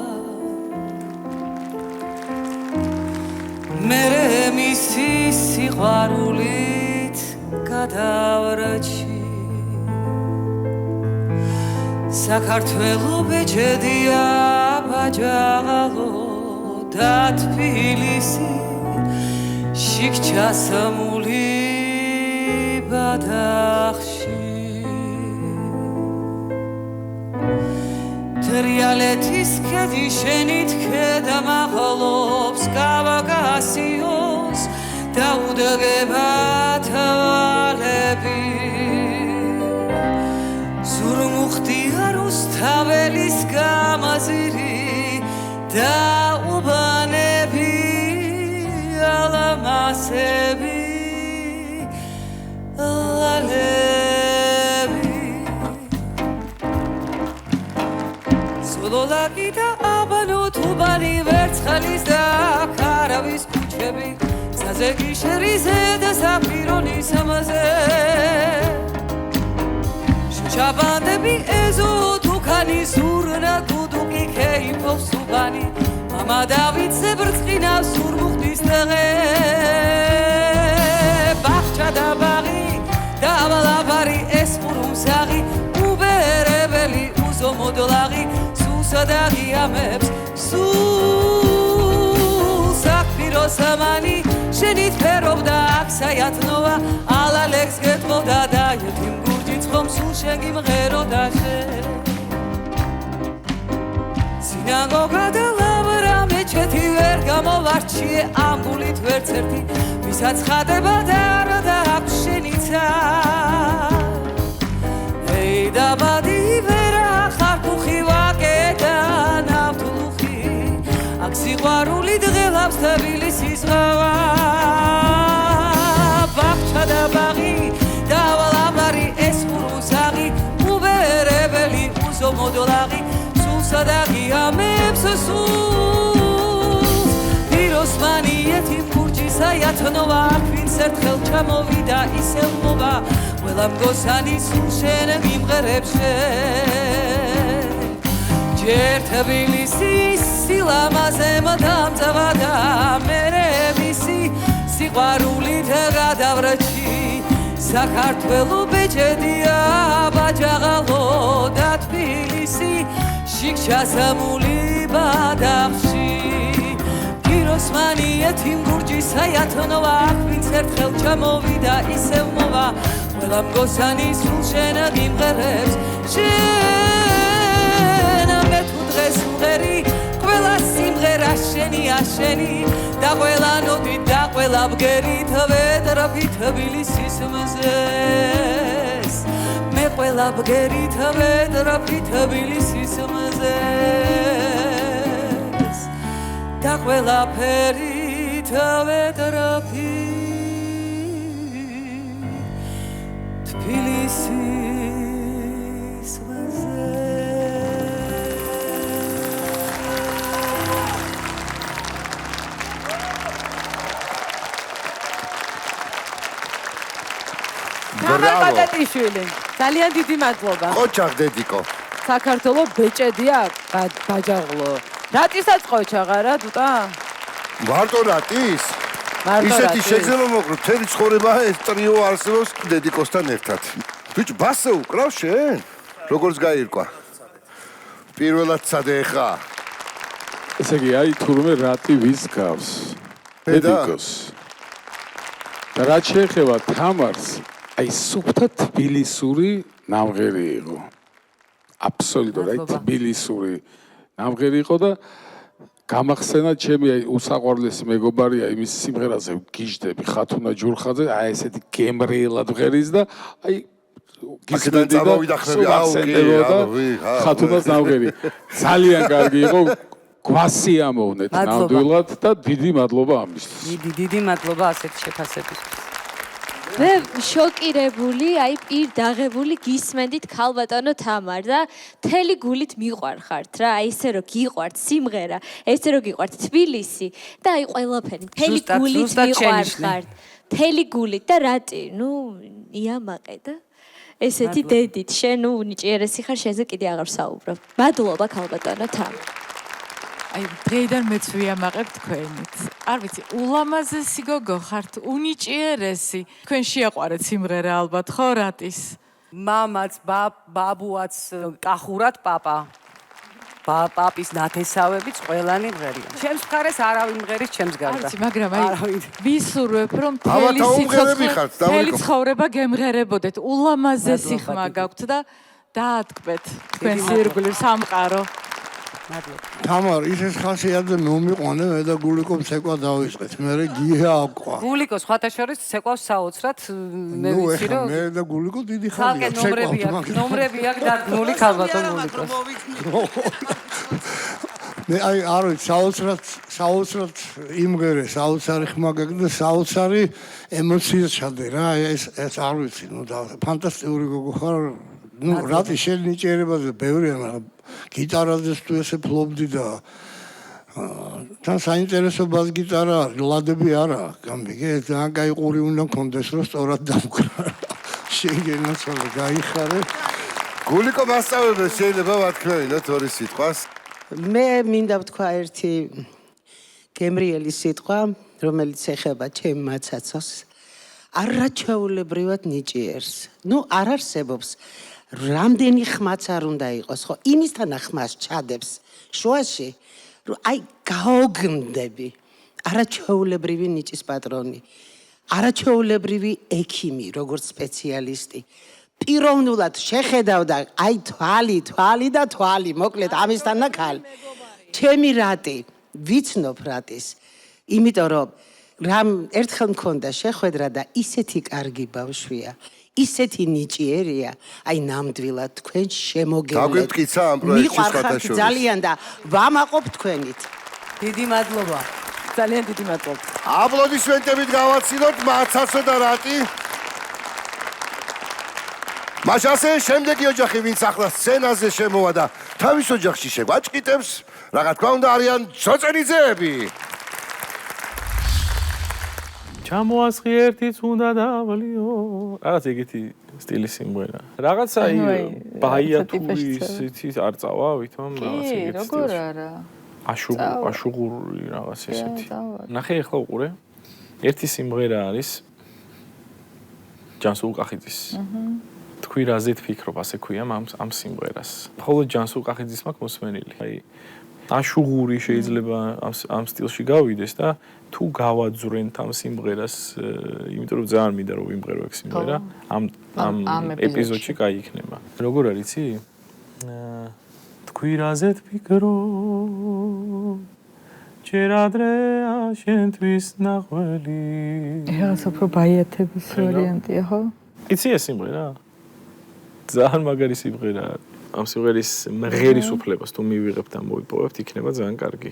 მერე მისი სიყვარულით გადავრჩი საქართველო ბეჭედია ბაჯაღალო და თბილისი შიქჩასამული ბადახში ტრიალეთის ქედი შენით ქედა მაღლობს კავკასიონს და უდაგება თვალები ზურმუხტია რუსთაველის გამაზირი და უბანები ალამასები სულოლაკი და აბანო თუბანი ვერცხალის და ქარავის ქუჩები საზეგიშერიზე და საფირონის ამაზე შუშაბანდები ეზო თუქანი ზურნა გუდუკი ქეიფობს უბანი მამა დავიცე ბრწყინავს ზურმუხტის დღე ბახჩა და ბაღი დავალაბარი ეს ხურუმსაღი უბერებელი უზომო სულსა და ღიამებს სულ საქმირო სამანი შენით ფერობდა აქ საიათნოა ალალექს გეტყოდა და ეთიმ გურჯიც ხომ სულ შენ გიმღეროდა შენ სინაგოგა და ლავრა მეჩეთი ვერ გამოვარჩიე ამ გულით ვერც ერთი ვისაც ხადება და არა და აქვს შენიცა ეი დაბადი ვერა ხარ ხუხი ვაკედა ნავთლუხი აქ სიყვარული დღელავს თბილისის ზღვა ბაღჩა და ბაღი დავალამარი ეს ხურუსაღი უბერებელი უზომოდოლაღი სულსა და ღიამებს სულს პიროსმანი ეთიმ გურჯი საიათნოა აქ ვინც ერთხელ ჩამოვიდა ისევ მოვა ყველა მგოსანი სულ შენ მიმღერებს შენ ჯერ თბილისის სილამაზემ დამწვა და მერე მისი სიყვარულით გადავრჩი საქართველო ბეჭედია ბაჯაღალო და თბილისი შიგჩასამული ბადახში პიროსმანი ეთიმ გურჯი საიათნოა აქ ვინც ერთხელ ჩამოვიდა ისევ მოვა ყველა მგოსანი სულ შენ მიმღერებს შენ მე თუ დღეს ვღერი ყველა სიმღერა შენია შენი და ყველა ნოტი და ყველა ბგერი თვედრაფი თბილისის მზეს მე ყველა ბგერი თვედრაფი თბილისის მზეს და ყველა ფერი თვედრაფი თბილისის გამარჯვებული ძალიან დიდი მადლობა ყოჩაღ დედიკო საქართველო ბეჭედია ბაჯაღლო რატისაც ყოჩაღარა დუტა მარტო რატის ისეთი შეგზელო მოკრო თელი ცხოვრება ეს ტრიო არსებობს დედიკოსთან ერთად ბიჭო ბასო უკრავ შენ როგორც გაირკვა პირველად სადე ხა ესე იგი აი თურმე რატი ვის გავს დედიკოს და რაც შეეხება თამარს აი სუფთა თბილისური ნამღერი იყო აბსოლუტურად აი თბილისური ნამღერი იყო და გამახსენა ჩემი აი უსაყვარლესი მეგობარია იმის სიმღერაზე გიждები ხათუნა ჯურხაძე აი ესეთი გემრიელად ვღერის და აი გისმენდი და ხათუნას ნამღერი ძალიან კარგი იყო გვასი ამოვნეთ ნამდვილად და დიდი მადლობა ამისთვის დიდი მადლობა ასეთ შეფასებისთვის მე შოკირებული, აი პირ დაღებული გისმენდით ქალბატონო თამარ და მთელი გულით მიყვარხართ რა, აი ესე რომ გიყვართ სიმღერა, ესე რომ გიყვართ თბილისი და აი ყველაფერი მთელი გულით მიყვარხართ. მთელი გულით და რატი? ნუ იამაყე და ესეთი დედით შენ ნუ ნიჭიერესი ხარ, შენზე კიდე აღარ საუბრობ. მადლობა ქალბატონო თამარ. აი დღეიდან მეც ვიამაყებ თქვენით. არ ვიცი, ულამაზესი გოგო ხართ, უნიჭიერესი. თქვენ შეაყვარეთ სიმღერა ალბათ, ხო რატის? მამაც, ბაბუაც, კახურად პაპა. პაპის ნათესავებიც ყველანი მღერია. ჩემს მხარეს არავინ მღერის ჩემს გარდა. არც, მაგრამ აი ვისურვებ რომ მთელი ცხოვრება გემღერებოდეთ. ულამაზესი ხმა გაქვთ და დაატკბეთ თქვენს ირგვლივ სამყარო. თამარ, ისეს ხასიათზე მომიყვანე, მე და გულიკომ ცეკვა დავიწყეთ. მე გია აკვა. გულიკო სხვათა შორის ცეკვავს საოცრად, მე ვიცი რომ მე და გულიკო დიდი ხალხია. ნომრები აქვს დადგმული ქალბატონ გულიკოს. მე აი არ ვიცი, საოცრად იმღერე, საოცარი ხმა გაგდა, საოცარი ემოცია ჩადე რა, ეს არ ვიცი, ნუ ფანტასტიკური გოგო ხარ. ნუ რატი შენ ნიჭიერებაზე ბევრია, მაგრამ გიტარაზე თუ ესე ფლობდი და თან საინტერესო ბას გიტარა ლადები არა გამიგე ძალიან კაი ყური უნდა მქონდეს რომ სწორად დამკრა შეგენაცვალე გაიხარე გულიკო მასწავლებელს შეიძლება ვათქმევინოთ ორი სიტყვას მე მინდა ვთქვა ერთი გემრიელი სიტყვა რომელიც ეხება ჩემ მაცაცოს არაჩვეულებრივად ნიჭიერს ნუ არ არსებობს რამდენი ხმაც არ უნდა იყოს, ხო? იმისთან ხმას ჩადებს შუაში, რომ აი გაოგნდები. არაჩვეულებრივი ნიჭის პატრონი, არაჩვეულებრივი ექიმი, როგორც სპეციალისტი. პიროვნულად შეხედავდა აი თვალი და თვალი, მოკლედ ამისთან ნახალ. ჩემი რატი, ვიცნობ რატის. იმიტომ რომ რამ ერთხელ მქონდა შეხვედრა და ისეთი კარგი ბავშვია, ისეთი ნიჭიერია, აი ნამდვილად თქვენ შემოგევლეთ. დაგვიმტკიცა ამ პროექტში სხვათაშორის. ძალიან და ვამაყობ თქვენით. დიდი მადლობა. ძალიან დიდი მადლობა. აპლოდისმენტებით გავაცილოთ მაცაცო და რატი. მაშასე შემდეგი ოჯახი ვინც ახლა სცენაზე შემოვა და თავის ოჯახში შეგვაჭყიტებს, რა თქმა უნდა არიან ცოწენიძეები. ჩამოასხი ერთიც უნდა დავლიო. რაღაც ეგეთი სტილის სიმღერა. რაღაცა ბაიათურის იცით არ წავა ვითომ რაღაც ეგეთი. კი, როგორ არა? აშუღური რაღაც ესეთი. ნახე ახლა უყურე. ერთი სიმღერა არის ჯანსულ კახიძის. თქვი რაზეთ ფიქრობ, ასე ქვია ამ სიმღერას. მხოლოდ ჯანსულ კახიძის მაქვს მოსმენილი. აი აშუღური შეიძლება ამ სტილში გავიდეს და თუ გავაძვრენთ ამ სიმღერას, იმიტომ რომ ძალიან მინდა რომ ვიმღერო ეგ სიმღერა, ამ ეპიზოდში კაი იქნება. როგორ არის იცი? თქვი რაზეთ ფიქრობ, ჯერ ადრეა შენთვის ნახველი. რაღაც უფრო ბაიათების ვარიანტია, ხო? იცი ეს სიმღერა? ძალიან მაგარი სიმღერაა. ამ სიმღერის მღერის უფლებას თუ მივიღებთ და მოვიპოვებთ, იქნება ძალიან კარგი.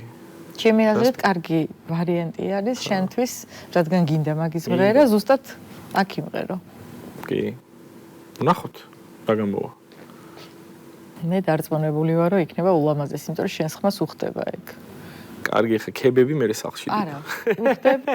ჩემი აზრით, კარგი ვარიანტი არის შენთვის, რადგან გინდა მაგის მღერა, ზუსტად აქ იმღერო. კი. ნახოთ, რა გამოვა. მე დარწმუნებული ვარ, რომ იქნება ულამაზესი, იმიტომ რომ შენს ხმას უხდება ეგ. კარგი, ხა ქებები მე სახლში. არა, უხდებ.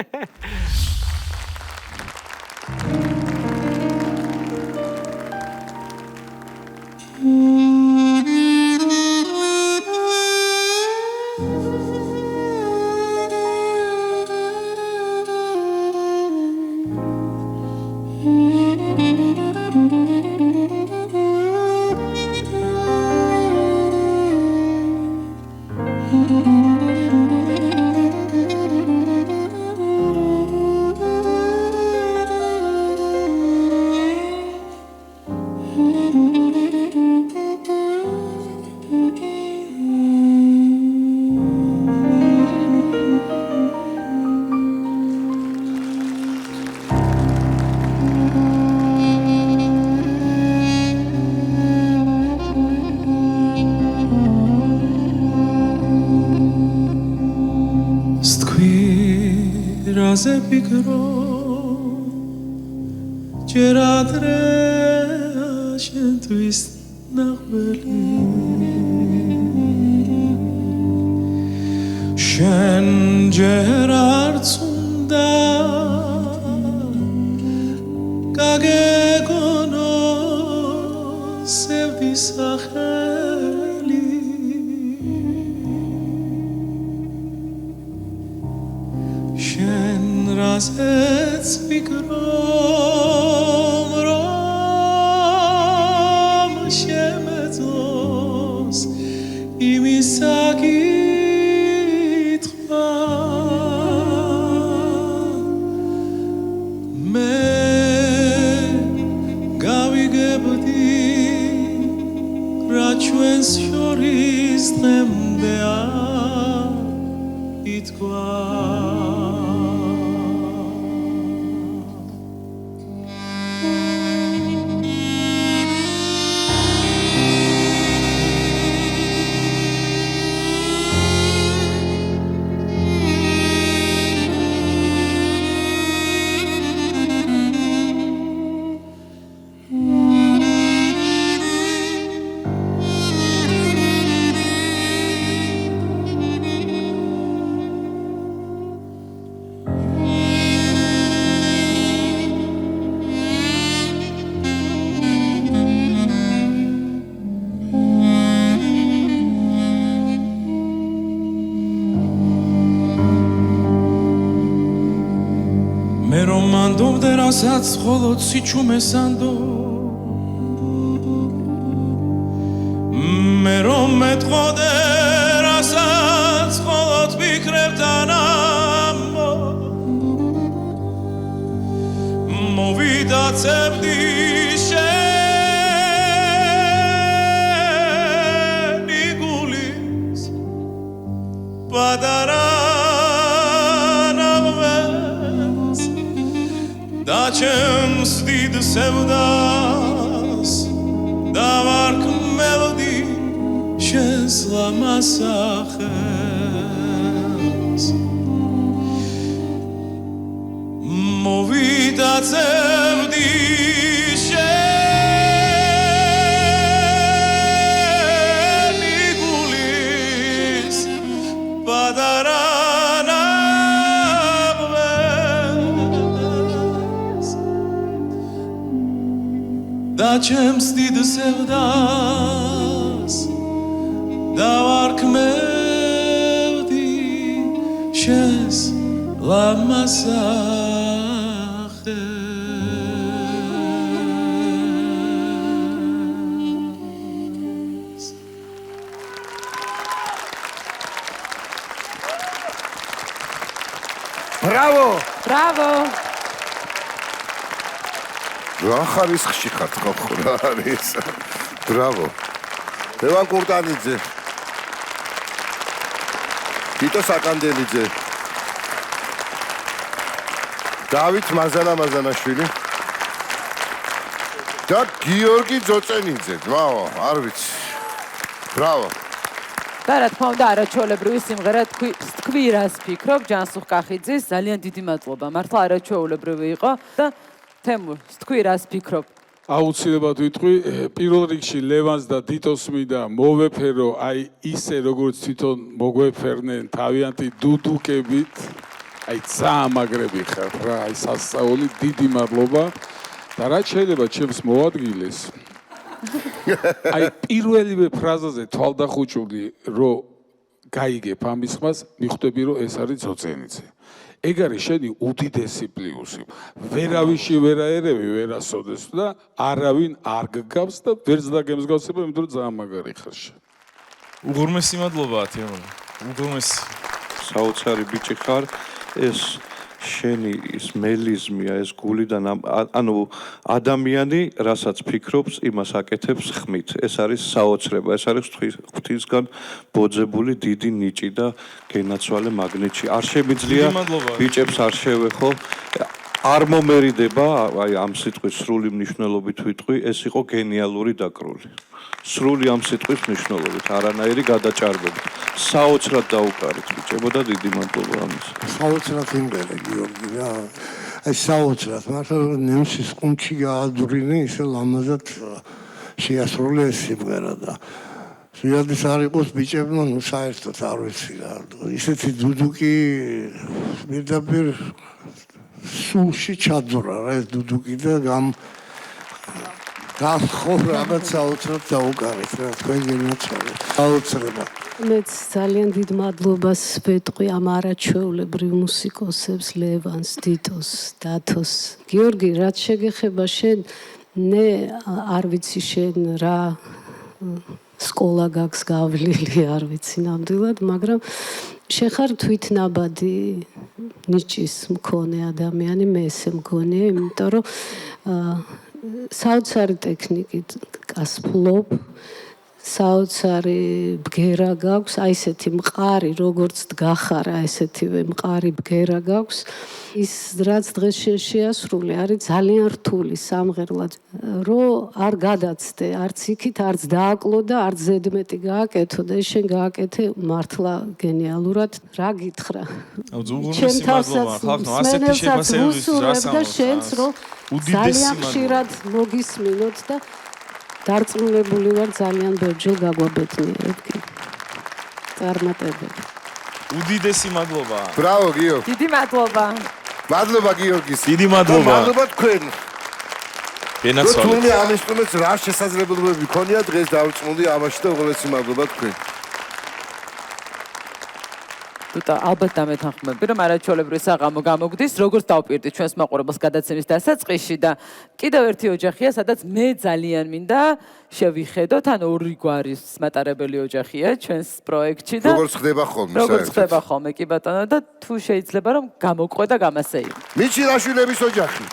რაზე ფიქრობ, ჯერ ადრეა შენთვის ნახველი. შენ ჯერ არც უნდა გაგეგონო სევდის სახელი. შენ რაზეც ფიქრობ, რომ შემეძლოს იმის საკითხვა. მე გავიგებდი, რა ჩვენს შორის დღემდე ითქვა. რომ მანდობდე რასაც მხოლოდ სიჩუმესანდო მეტყოდე რასაც მხოლოდ ვიქრებ თანამო მოვიდაცებდი შენი გულის პატარა ნაღვენს და ჩემს დიდ სევდას დავარქმევდი შენს ლამასახელს მოვიდაცებდი შენი გულის პატარა ნაღვენს და ჩემს დიდ სევდას დავარქმევდი შენს ლამასახელს ბრავო ბრავო რა ხარისხში ხარ თქო რა არის ბრავო ლევან კურტანიძე თიტო საკანდელიძე დავით მაზანაშვილი და გიორგი ძოწენიძე ბრავო არ ვიცი ბრავო და რა თქმა უნდა არაჩვეულებრივი სიმღერა თქვი რას ფიქრობ ჯანსუღ კახიძის ძალიან დიდი მადლობა მართლა არაჩვეულებრივი იყო და თემურ თქვი რას ფიქრობ აუცილებლად ვიტყვი პირველ რიგში ლევანს და თითოს მინდა მოვეფერო აი ისე როგორც თვითონ მოგვეფერნენ თავიანთი დუდუკებით აი წამაგრები ხარ რა აი სასწაული დიდი მადლობა და რაც შეიძლება ჩემს მოადგილეს აი პირველივე ფრაზაზე თვალდახუჭული რომ გაიგებ ამის ხმას მიხვდები რომ ეს არის ძოწენიძე ეგ არის შენი უდიდესი პლუსი ვერავიში ვერ აერევი ვერასოდეს და არავინ არ გგავს და ვერც დაგემსგავსება იმიტომ რომ ძალიან მაგარი ხარ უღრმესი მადლობაა თემური უღრმესი საოცარი ბიჭი ხარ ეს შენი ის მელიზმია ეს გულიდან ანუ ადამიანი რასაც ფიქრობს იმას აკეთებს ხმით ეს არის საოცრება ეს არის ღვთისგან ბოძებული დიდი ნიჭი და გენაცვალე მაგნიტში არ შემიძლია ბიჭებს არ შევეხო არ მომერიდება აი ამ სიტყვის სრული მნიშვნელობით ვიტყვი ეს იყო გენიალური დაკრული სრული ამ სიტყვის მნიშვნელობით არანაირი გადაჭარბება საოცრად დაუკარით ბიჭებო და დიდი მადლობა ამის საოცრად იმღერე გიორგი რა ეს საოცრად მართლა ნემსის კუნჩი გაადვრინე ისე ლამაზად შეასრულე ეს სიმღერა და სიადის არ იყოს ბიჭებმა ნუ საერთოდ არ ვიცი რა ისეთი დუდუკი პირდაპირ სულში ჩაძვრა რა ეს დუდუკი და ხო რაღაც საოცრად დაუკარით რა თქვენ გენაცვალე საოცრება მეც ძალიან დიდ მადლობას ვეტყვი ამ არაჩვეულებრივ მუსიკოსებს ლევანს, თითოს, დათოს. გიორგი, რაც შეგეხება შენ, მე არ ვიცი შენ რა სკოლა გაქვს გავლილი, არ ვიცი ნამდვილად, მაგრამ შენ ხარ თვითნაბადი ნიჭის მქონე ადამიანი, მე ესე მგონია, იმიტომ რომ საოცარი ტექნიკით გასფლობ საოცარი ბგერა გაქვს, აი ესეთი მყარი, როგორც დგახარა, ესეთივე მყარი ბგერა გაქვს. ის რაც დღეს შეასრულე, არის ძალიან რთული სამღერლად, რომ არ გადაცდე, არც იქით, არც დააკლო და არც ზედმეტი გააკეთო და შენ გააკეთე მართლა გენიალურად. რა გითხრა? უძულმესი მადლობა, ხალხო, ასეთი შეფასებების და შენც რომ ძალიან ხშირად მოგისმინოთ და დარწმუნებული ვარ ძალიან ბევრჯერ გაგვაბედნიერებთ. წარმატებები. უდიდესი მადლობა. ბრავო გიორგი. დიდი მადლობა. მადლობა გიორგის. დიდი მადლობა. მადლობა თქვენ. გენაცვალეთ. თუნდაც ამ ინსტრუმენტს რა შესაძლებლობები ქონია დღეს დავწმუნდი ამაში და უღელესი მადლობა თქვენ. თუთა ალბათ დამეთანხმები, რომ არაჩვეულებრივი საღამო გამოგვდის, როგორც დავპირდით ჩვენს მაყურებელს გადაცემის დასაწყისში და კიდევ ერთი ოჯახია, სადაც მე ძალიან მინდა შევიხედოთ, ან ორი გვარის მატარებელი ოჯახია ჩვენს პროექტში და როგორც ხდება ხოლმე, როგორც ხდება ხოლმე, კი ბატონო და თუ შეიძლება რომ გამოყვე და გამასეი. მიჩილაშვილების ოჯახი.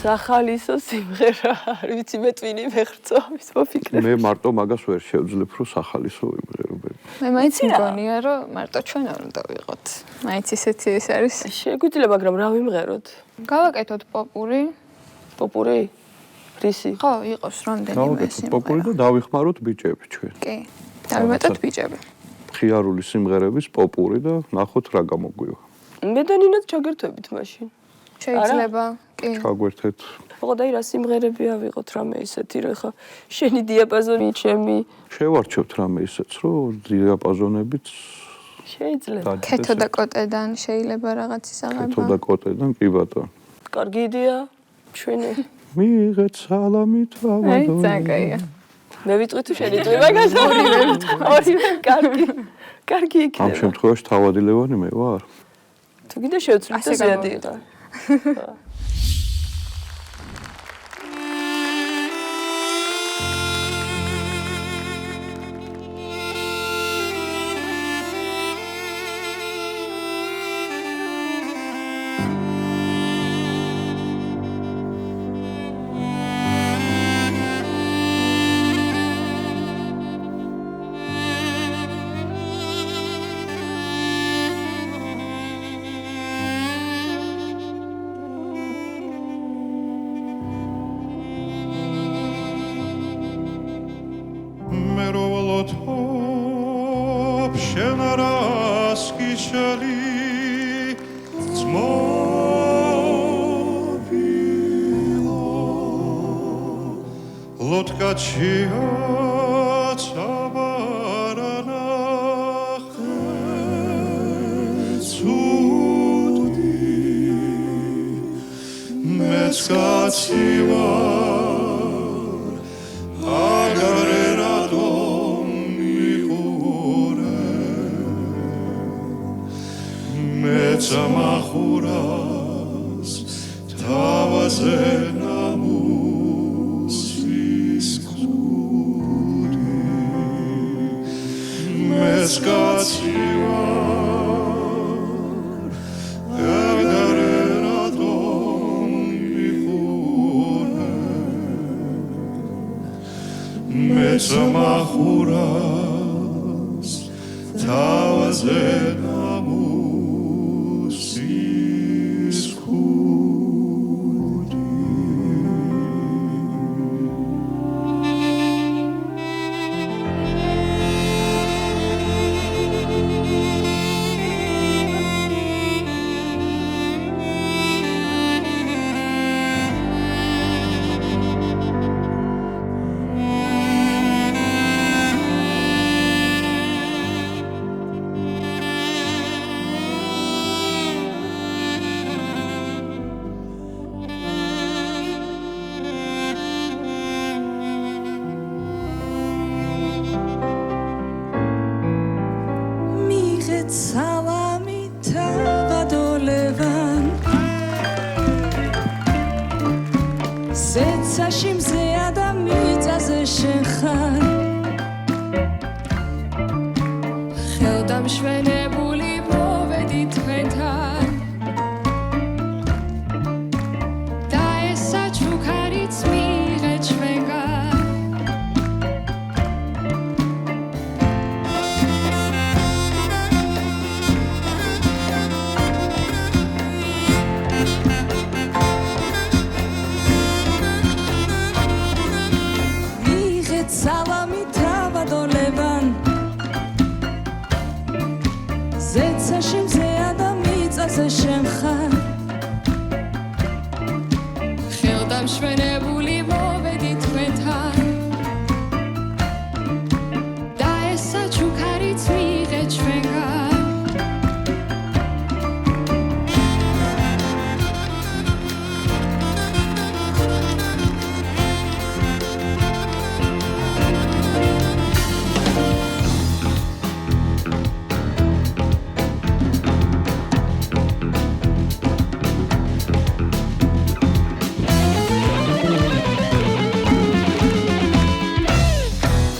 სახალისო სიმღერა, არ ვიცი მე ტვინი მეხრძო, ის მოფიქრე. მე მარტო მაგას ვერ შევძლებ, რომ სახალისო ვიმღერო. მე მაინც მგონია, რომ მარტო ჩვენ არ უნდა ვიყოთ. მაინც ისეთი ეს არის. შეგვიძლია, მაგრამ რა ვიმღეროთ? გავაკეთოთ პოპური. პოპური? რისი? ხო, იყოს რამდენიმე სიმღერა. პოპური და დავიხმაროთ ბიჭები ჩვენ. კი. დავიმეტოთ ბიჭები. ხიარული სიმღერების პოპური და ნახოთ რა გამოგვივა. მე და ნინაც ჩაგერთვებით მაშინ. შეიძლება, კი. ჩაგვერთეთ. ხოდა რა სიმღერები ავიღოთ რამე ისეთი, რომ ხა შენი დიაპაზონი ჩემი. შევარჩევთ რამე ისეც, რომ დიაპაზონებიც შეიძლება. ქეთო და კოტედან შეიძლება რაღაც ისაღება. ქეთო და კოტედან, კი ბატონო. კარგი იდეა, ჩვენი. მიიღეთ სალამით ავადო. აი, ზაკაია. მე ვიტყვი თუ შენი ტვი მაგას ორივე კარგი. კარგი იქნება. ამ შემთხვევაში თავადი ლევანი მე ვარ. თუ კიდე შევცვლით და ზიადი იყო.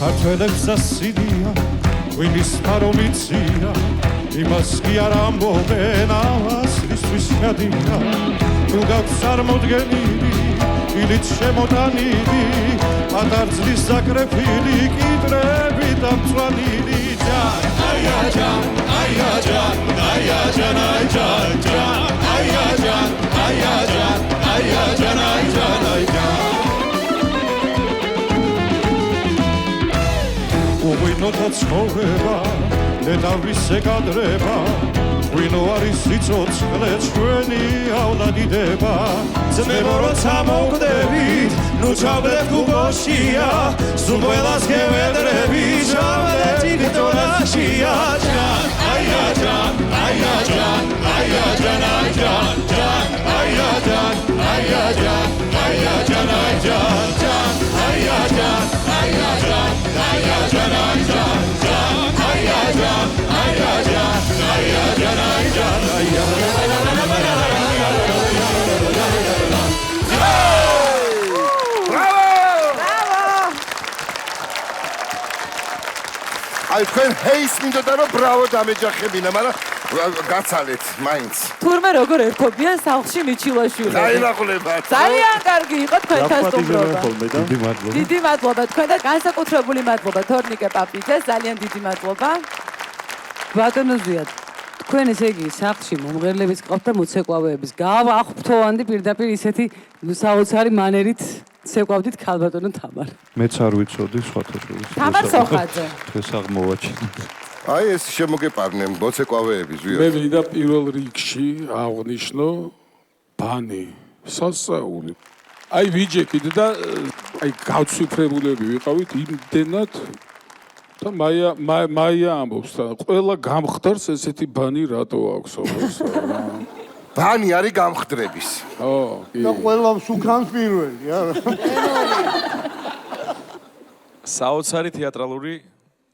ქართველებს ასიდია ღვინის ფარომიცია იმას კი არ ამბობენ ავასისთვის გადია თუ გაქვს წარმოდგენილი ილით შემოტანილი ატარცლის საკრეფილი კიდრები დამწვანილი ჯან აია ჯან აია ჯან აია ჯან აი ჯან ჯან აია ჯან აია ჯან აია ჯან აი ჯან აი ჯან უღვინოთა ცხოვრება ნეტავისე გადრება ღვინო არის სიცოცხლე ჩვენი ავნადიდება ძმებო როცა მოვკვდებით ნუ ჩავდეთ გუბოშია სულ ყველას გევედრები ჩავდეთ იქტორაშია ჯან აია ჯან აია ჯან აია ჯან აი ჯან ჯან აია ჯან აია ჯან აია ჯან აი ჯან ჯან აია ჯან აია ჯან აია ჯან აი ჯan ჯan აია ჯan აია ჯan აია ჯan აი ჯan აია აი თქვენ ჰეის მინდოდა რომ ბრავო დამეჯახებინა, მაგრამ გაცალეთ მაინც. თურმე როგორ ერქობიან სახლში მიჩილაშვილი. დაინახულებათ. ძალიან კარგი იყო თქვენთან სტუმრობა. დიდი მადლობა. დიდი მადლობა თქვენ და განსაკუთრებული მადლობა თორნიკე პაპიძე, ძალიან დიდი მადლობა. ბატონო ზვიად, თქვენ ესე იგი სახლში მომღერლების ყავთ და მოცეკვავეების გავახვფთოვანდი პირდაპირ ისეთი საოცარი მანერით ცეკვავდით ქალბატონო თამარ. მეც არ ვიცოდი სხვათა შორის. თამარ სოხაძე. დღეს აღმოვაჩინეთ. აი ეს შემოგეპარნენ მოცეკვავეები ზვიად. მე მინდა პირველ რიგში აღნიშნო ბანი, სასაული. აი ვიჯექით და აი გავცვიფრებულები ვიყავით იმდენად და მაია ამბობს და ყველა გამხდარს ესეთი ბანი რატო აქვს ოფერს. ბანი არის გამხდრების. ო, კი. და ყველა სუკანს პირველი, არა. საოცარი თეატრალური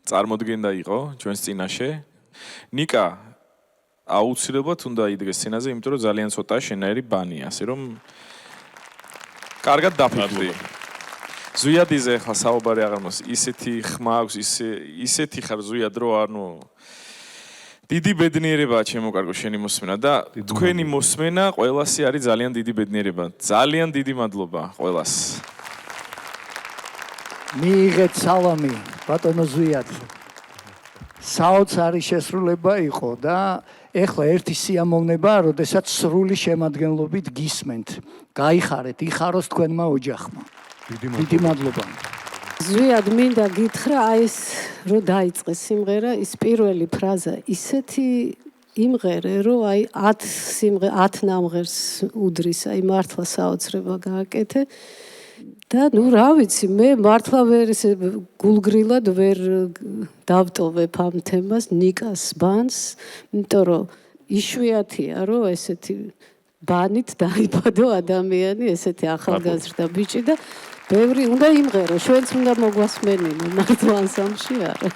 წარმოდგენდა იყო ჩვენს წინაშე. ნიკა აუცილებლად უნდა იდგეს სცენაზე, იმიტომ რომ ძალიან ცოტა შენაერი ბანია, ასე რომ კარგად დაფიქრდი. ზვიადიზე ახლა საუბარი აღარ მოს, ისეთი ხმა აქვს, ისეთი ხარ ზვიად, რომ ანუ დიდი ბედნიერებაა ჩემო კარგო შენი მოსმენა და თქვენი მოსმენა ყველასი არის ძალიან დიდი ბედნიერება. ძალიან დიდი მადლობა ყველას. მიიღეთ სალამი ბატონო ზვიად. საოცარი შესრულება იყო და ეხლა ერთი სიამოვნება, როდესაც სრული შემადგენლობით გისმენთ. გაიხარეთ, იხაროს თქვენმა ოჯახმა. დიდი მადლობა. ზვიად მინდა გითხრა, აი ეს რო დაიწყეს სიმღერა, ის პირველი ფრაზა ისეთი იმღერე, რომ აი 10 ნამღერს უდრის, აი მართლა საოცრება გააკეთე. და ნუ რა ვიცი, მე მართლა ვერ ესე გულგრილად ვერ დავტოვებ ამ თემას, ნიკას ბანს, იმიტომ რომ იშვიათია, რომ ესეთი ბანით დაიბადო ადამიანი, ესეთი ახალგაზრდა ბიჭი და ბევრი უნდა იმღერო, ჩვენც უნდა მოგვასმენინო, მართლა ანსამბლში არა.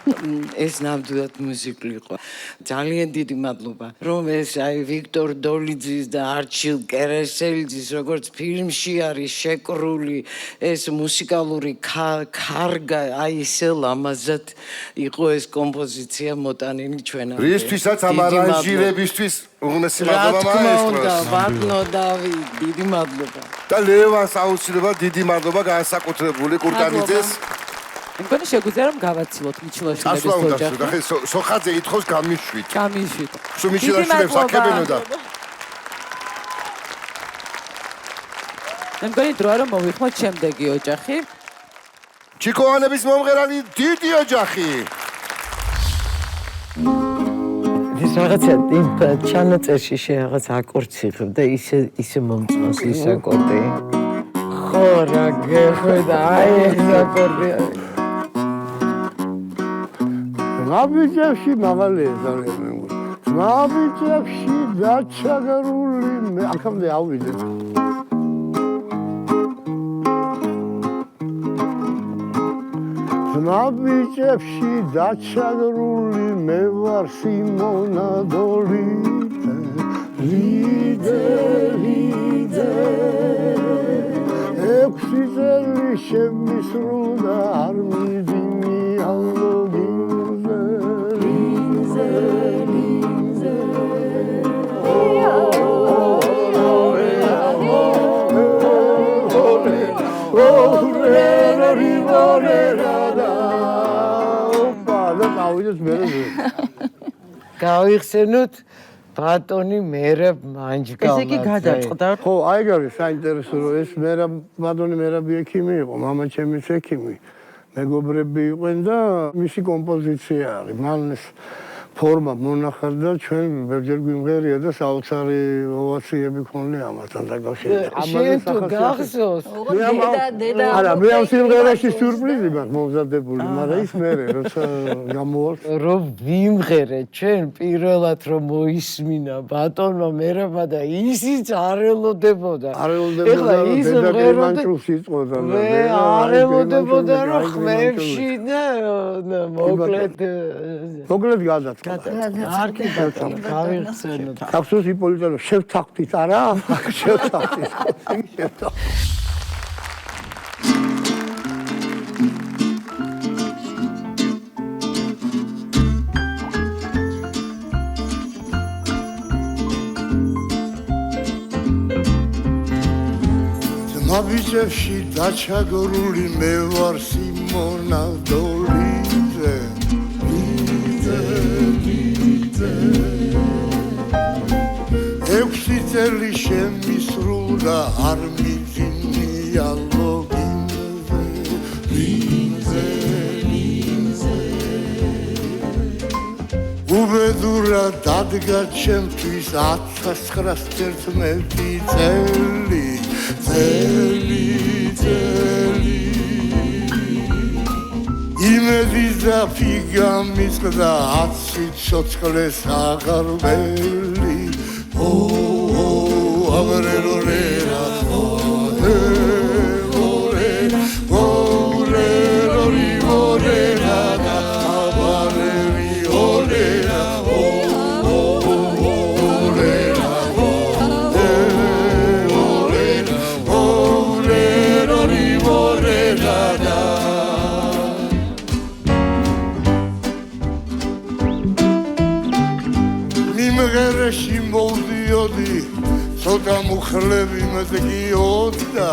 ეს ნამდვილად მუსიკული იყო. ძალიან დიდი მადლობა, რომ ეს აი ვიქტორ დოლიძის და არჩილ კერესელიძის როგორც ფილმში არის შეკრული ეს მუსიკალური ქარგა, აი ისე ლამაზად იყო ეს კომპოზიცია მოტანილი ჩვენამდე. რისთვისაც ამ არანჟირებისთვის უღმესი მადლობა მაესტროს. ბატონო დავით, დიდი მადლობა. და ლევანს აუცილებლად დიდი მადლობა განსაკუთრებული კურტანიძეს. მგონი შეგვიძლია რომ გავაცილოთ მიჩილაშვილების ოჯახი. და სოხაძე ითხოვს გამიშვით. გამიშვით. სულ მიჩილაშვილებს აკებენო და მე მგონი დროა რომ მოვიხმოთ შემდეგი ოჯახი. ჩიკოანების მომღერალი დიდი ოჯახი. ეს რაღაცა იმ ჩანაწერში რაღაც აკორდს იღებ და ისე მომწონს ის აკორდი. ხო რა გეხვედა აი ეს აკორდი. ნაბიჯებში მაღალია ძალიან მეგონა. ნაბიჯებში დაჩაგრული მე აქამდე ავიდეთ. ნაბიჯებში დაჩაგრული მე ვარ სიმონადოლი. ლიდე ექვსი წელი შემისრულდა არ მიძინი გავიდეთ მე. გავიხსენოთ ბატონი მერე მანჯგალაძე. ესე იგი გადაწყდა. ხო, აი არის საინტერესო რომ ეს მერე ბატონი მერაბი ექიმი იყო, მამა ჩემის ექიმი. მეგობრები იყვენ და მისი კომპოზიცია არის. მან ეს ფორმა მონახარ და ჩვენ ბევრჯერ გვიმღერია და საოცარი ოვაციები ქონია ამასთან დაკავშირებით. შენ თუ გახსოვს? არა, მე ამ სიმღერაში სიურპრიზი მაქვს მომზადებული, მაგრამ ის მერე როცა გამოვალ რომ ვიმღერე ჩვენ პირველად რომ მოისმინა ბატონმა მერაბა და ისიც არ ელოდებოდა. ეხლა ის მღეროდა სიწყოდა და მე არ ელოდებოდა რომ ხმებში და მოკლედ გადაწყდა. არკი გავიხსენოთ. აფსოს იპოლიტე რომ შევთანხმდით არა? შევთანხმდით. მაბიჯებში დაჩაგრული მე ვარ სიმონა დოლიძე. ექვსი წელი შემისრულდა არ მიძინია ლოგინზე ლინზე უბედურა დადგა ჩემთვის 1911 წელი იმედის და ფიგამის და 10 ცოცხლეს აღარველი amarelorera ცოტა მუხლები მდგიოდა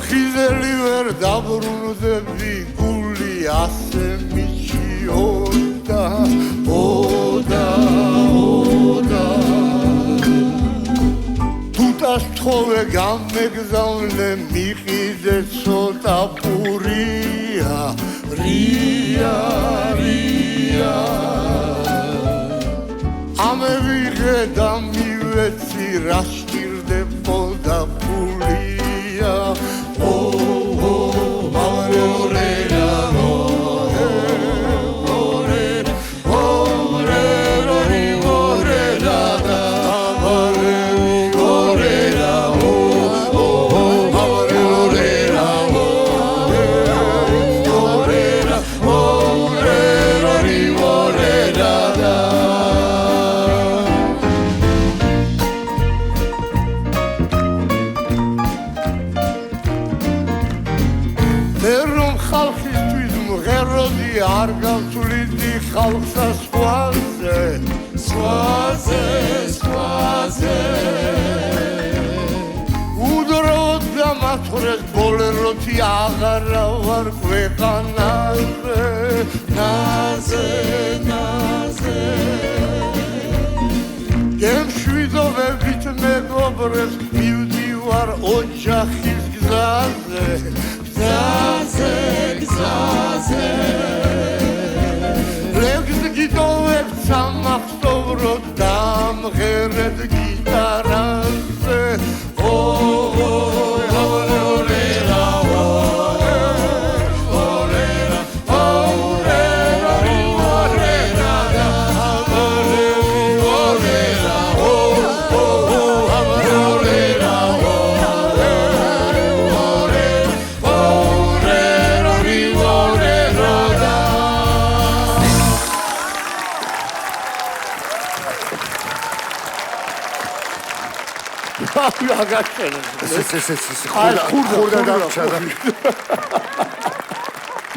ხიზელი ვერ დაბრუნდები გული ასე მიჩიოდა თუტას თხოვე გამეგზავნე მიყიდე ცოტა პურია რია ამევიღე და მივეცი რა სჭირდებოდა ფულია არ გავთვლიდი ხალხსა სხვაზე უდროდ და მათვრეს ბოლეროთი აღარა ვარ ქვეყანაზე ნაზე გემშვიდობებით მეგობრებს მივდივარ ოჯახის გზაზე ლეგს გიტოვებ სამახსოვრო დამღერეთ გიტარაზე ხურდა დარჩა და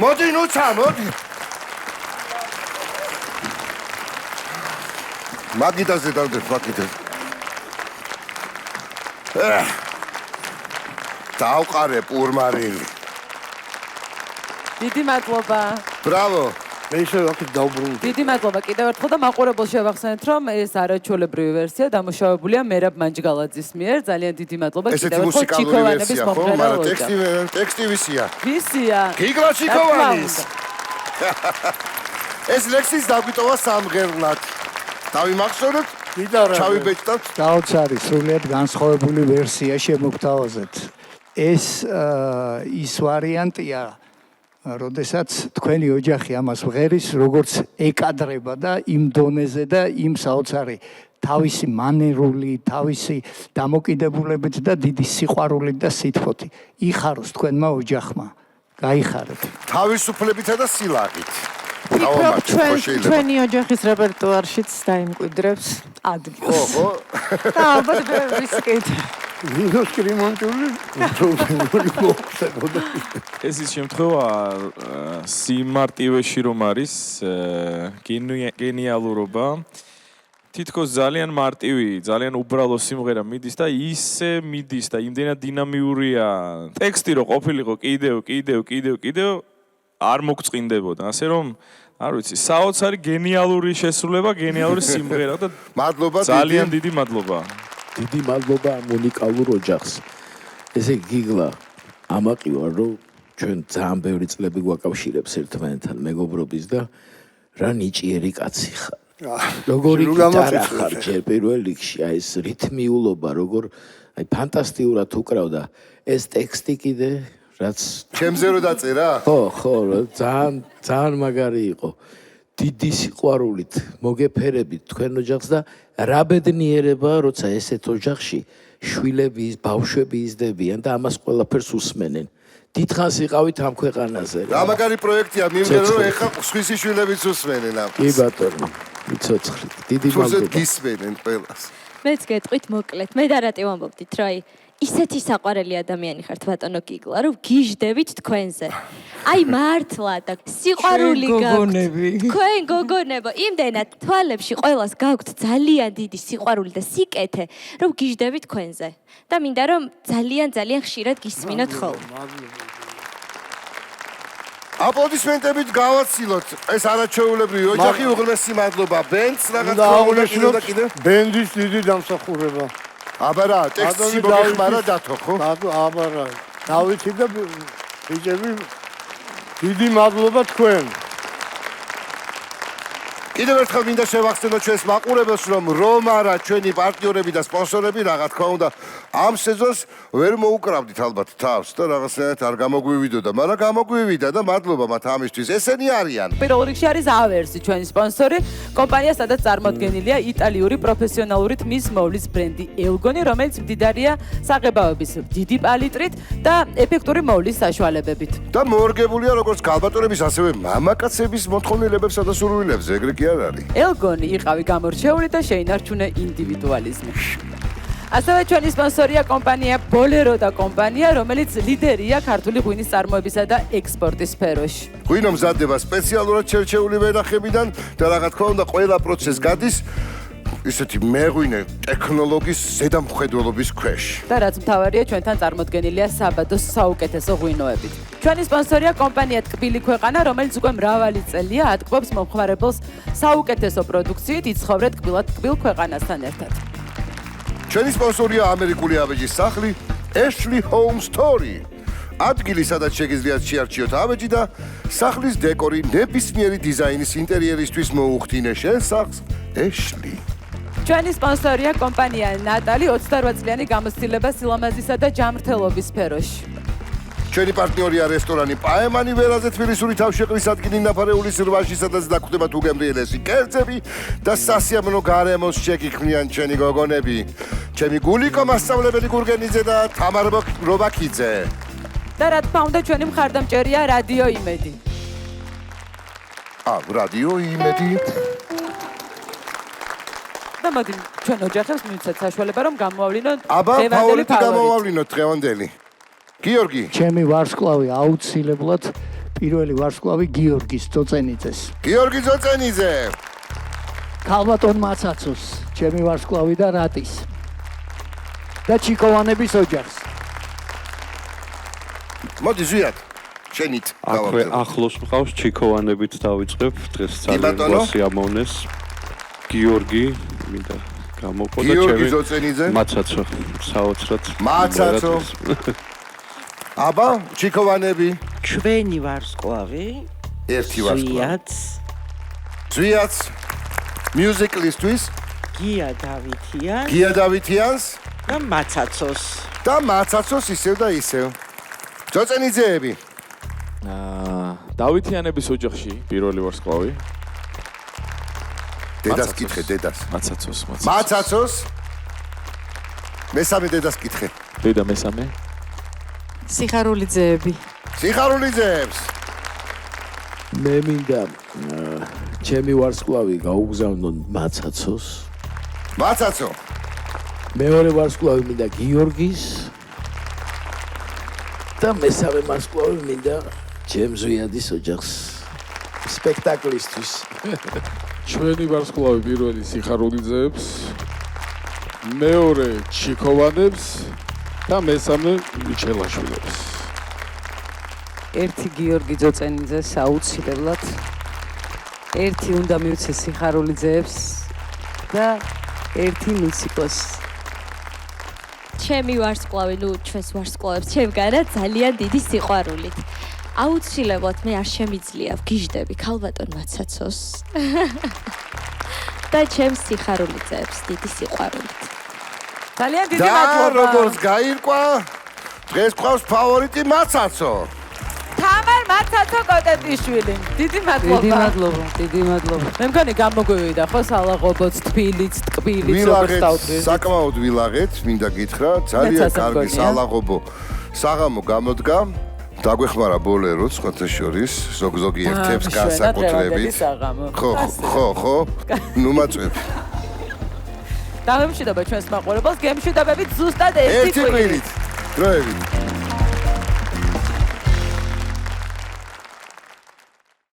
მოდი ნუცა მოდი მაგიდაზე დავდებ მაგიდაზე დავყარე პურმარილი დიდი მადლობა. ბრავო. მე ისე ვაკით დავბრუნდი. დიდი მადლობა კიდევ ერთხელ და მაყურებელს შევახსენეთ, რომ ეს არაჩვეულებრივი ვერსია დამუშავებულია მერაბ მანჯგალაძის მიერ. ძალიან დიდი მადლობა კიდევ ერთხელ ჩიქოვანების მომღერალ ოჯახს. ტექსტი ვისია? ვისია? გიგლა ჩიქოვანის. ეს ლექსის დაგვიტოვა სამღერლად. დავიმახსოვრეთ? ჩავიბეჭდავთ. დაუცარი სრულიად განსხვავებული ვერსია შემოგთავაზეთ. ეს ის ვარიანტია, როდესაც თქვენი ოჯახი ამას ვღერის, როგორც ეკადრება და იმ დონეზე და იმ საოცარი თავისი მანერული, თავისი დამოკიდებულებით და დიდი სიყვარულით და სითბოთი. იხაროს თქვენმა ოჯახმა. გაიხარეთ. თავისუფლებითა და სილაღით. ვფიქრობ, ჩვენი ოჯახის რეპერტუარშიც დაიმკვიდრებს ადგილს. ხო. და ალბათ ბევრის კიდე. მინუს კრიმონტული მოხდებოდა. ეს ის შემთხვევა სიმარტივეში რომ არის გენიალურობა. თითქოს ძალიან მარტივი, ძალიან უბრალო სიმღერა მიდის და ისე მიდის და იმდენად დინამიურია. ტექსტი რო ყოფილიყო კიდევ არ მოგწყინდებოდა. ასე რომ არ ვიცი, საოცარი გენიალური შესრულება, გენიალური სიმღერა და მადლობა ძალიან დიდი მადლობა. დიდი მადლობა ამ უნიკალურ ოჯახს. ესე გიგლა, ამაყივარ, რომ ჩვენ ძალიან ბევრი წლები გვაკავშირებს ერთმანეთთან მეგობრობის და რა ნიჭიერი კაცი ხარ. როგორი გიტარა ხარ ჯერ პირველ რიგში, აი ეს რითმიულობა, როგორ აი ფანტასტიურად უკრავდა ეს ტექსტი კიდე რაც ჩემზე რო დაწერა? ხო, ძალიან მაგარი იყო. დიდი სიყვარულით მოგეფერებით თქვენ ოჯახს და რა ბედნიერება, როცა ესეთ ოჯახში შვილები, ბავშვები იზრდებიან და ამას ყველაფერს უსმენენ. დიდხანს იყავით ამ ქვეყანაზე. რა მაგარი პროექტია, მივიდა რომ ეხა სხვისი შვილებიც უსმენენ ამას. კი ბატონო, მიცოცხლით. დიდი მადლობა. მადლობა. გისმენენ ყველას. მეც გეტყვით მოკლედ. მე და რატი ვამბობდით, რა ისეთი საყვარელი ადამიანი ხართ ბატონო გიგლა, რომ გიჟდებით თქვენზე. აი მართლა და სიყვარული გაქვთ. თქვენ გოგონებო, იმდენად თვალებში ყოველას გაქვთ ძალიან დიდი სიყვარული და სიკეთე, რომ გიჟდებით თქვენზე. და მინდა რომ ძალიან ხშირად გისმინოთ ხოლმე. აპლოდისმენტებით გავაცილოთ. ეს არაჩვეულებრივი ოჯახი, უღრმესი მადლობა. ბენდს რაღაც დაუგულოთ ბენდის დიდი დამსახურება. აბა რა, ტექსტი მოგეხმარა დათო, ხო? აბა რა. დავითი და ბიჭები დიდი მადლობა თქვენ. კიდევ ერთხელ მინდა შევახსენოთ ჩვენს მაყურებელს, რომ რომარა ჩვენი პარტნიორები და სპონსორები რა თქმა უნდა ამ სეზონს ვერ მოუკრავდით ალბათ თავს და რაღაცნაირად არ გამოგვივიდოდა, მაგრამ გამოგვივიდა და მადლობა მათ ამისთვის. ესენი არიან. პირველ რიგში არის ავერსი, ჩვენი სპონსორი, კომპანია, სადაც წარმოდგენილია იტალიური პროფესიონალური თმის მოვლის ბრენდი ელგონი, რომელიც მდიდარია საღებავების დიდი პალიტრით და ეფექტური მოვლის საშუალებებით. და მოორგებულია როგორც ქალბატონების, ასევე მამაკაცების მოთხოვნილებებსა და სურვილებზე, ეგრე კი არ არის. ელგონი იყავი გამორჩეული და შეინარჩუნე ინდივიდუალიზმი. ასევე ჩვენი სპონსორია კომპანია ბოლერო და კომპანია, რომელიც ლიდერია ქართული ღვინის წარმოებისა და ექსპორტის სფეროში. ღვინო მზადდება სპეციალურად შერჩეული ვენახებიდან და რა თქმა უნდა ყველა პროცესი გადის ისეთი მეღვინე ტექნოლოგიის ზედამხედველობის ქვეშ. და რაც მთავარია, ჩვენთან წარმოდგენილია საბადოს საუკეთესო ღვინოებით. ჩვენი სპონსორია კომპანია ტკბილი ქვეყანა, რომელიც უკვე მრავალი წელია ატკბობს მომხმარებელს საუკეთესო პროდუქციით, იცხოვრეთ ტკბილ ქვეყანასთან ერთად. ჩვენი სპონსორია ამერიკული აბეჯის სახლი Ashley Home Story. ადგილი, სადაც შეგიძლიათ შეარჩიოთ აბეჯი და სახლის დეკორი ნებისმიერი დიზაინის ინტერიერისთვის მოუხდინე შენ სახლს Ashley. ჩვენი სპონსორია კომპანია ნატალი 28 წლიანი გამოცდილება სილამაზისა და ჯანმრთელობის სფეროში. ჩვენი პარტნიორია რესტორანი პაემანი ვერაზე თბილისური თავშეყრის ადგილი ნაფარეულის რვაში, სადაც დაგხვდებათ უგემრიელესი კერძები და სასიამოვნო გარემოს შეგიქმნიან ჩვენი გოგონები. ჩემი გულიკო მასწავლებელი გურგენიძე და თამარ რობაქიძე. და რა თქმა უნდა, ჩვენი მხარდამჭერია რადიო იმედი. რადიო იმედი. და მოდი ჩვენ ოჯახებს მივცეთ საშუალება, რომ გამოვავლინოთ დღევანდელი გამოვავლინოთ დღევანდელი. გიორგი. ჩემი ვარსკვლავი აუცილებლად პირველი ვარსკვლავი გიორგის ძოწენიძეს. გიორგი ძოწენიძე. ქალბატონ მაცაცოს, ჩემი ვარსკვლავი და რატის. და ჩიკოვანების ოჯახს. მოდი ზვიად. შენით აქვე ახლოს მყავს ჩიქოვანებით დავიწყებ დღეს ძალიან გვასიამოვნეს გიორგი მინდა გამოყო და გიორგი ზოწენიძე მაცაცო საოცრად მაცაცო აბა ჩიქოვანები ჩვენი ვარსკვლავი ერთი ვარსკვლავი ზვიაც მიუზიკლისტვის გია დავითიანს და მაცაცოს ისევ და ისევ ზოწენიძეები დავითიანების ოჯახში პირველი ვარსკვლავი დედას კითხე დედას მაცაცოს მესამე დედას კითხე დედა მესამე სიხარულიძეები სიხარულიძეებს მე მინდა ჩემი ვარსკვლავი გაუგზავნონ მაცაცოს მაცაცო მეორე ვარსკვლავი მინდა გიორგის და მესამე ვარსკვლავი მინდა ჩემ ზვიადის ოჯახს სპექტაკლისთვის ჩვენი ვარსკვლავი პირველი სიხარულიძეებს მეორე ჩიქოვანებს და მესამე მიჩელაშვილებს ერთი გიორგი ძოწენიძე საუცილებლად ერთი უნდა მივცე სიხარულიძეებს და ერთი მუსიკოს ჩემი ვარსკვლავი, ჩვენს ვარსკვლავებს ჩემგანა ძალიან დიდი სიყვარულით. აუცილებლად მე არ შემიძლია ვგიჟდები ქალბატონ მაცაცოს. და ჩემს სიხარულიძეებს დიდი სიყვარულით. ძალიან დიდი მადლობა. და როგორც გაირკვა, დღეს ყავს ფავორიტი მაცაცო. თამარ მაცაცო კოტეტიშვილი. დიდი მადლობა. დიდი მადლობა. მე მგონი გამოგვივიდა ხო სალაღობოც, თბილიც, ტკბილიც როგორც დავწერთ. საკმაოდ ვილაღეთ, მინდა გითხრა, ძალიან კარგი სალაღობო საღამო გამოდგა. დაგვეხმარა ბოლეროც სხვათა შორის, ზოგ-ზოგი ერთებს განსაკუთრებით. ხო. ნუ მაწვევი. დავემშვიდობა ჩვენს მაყურებელს, გემშვიდობებით ზუსტად ერთი კვირით. დროებით.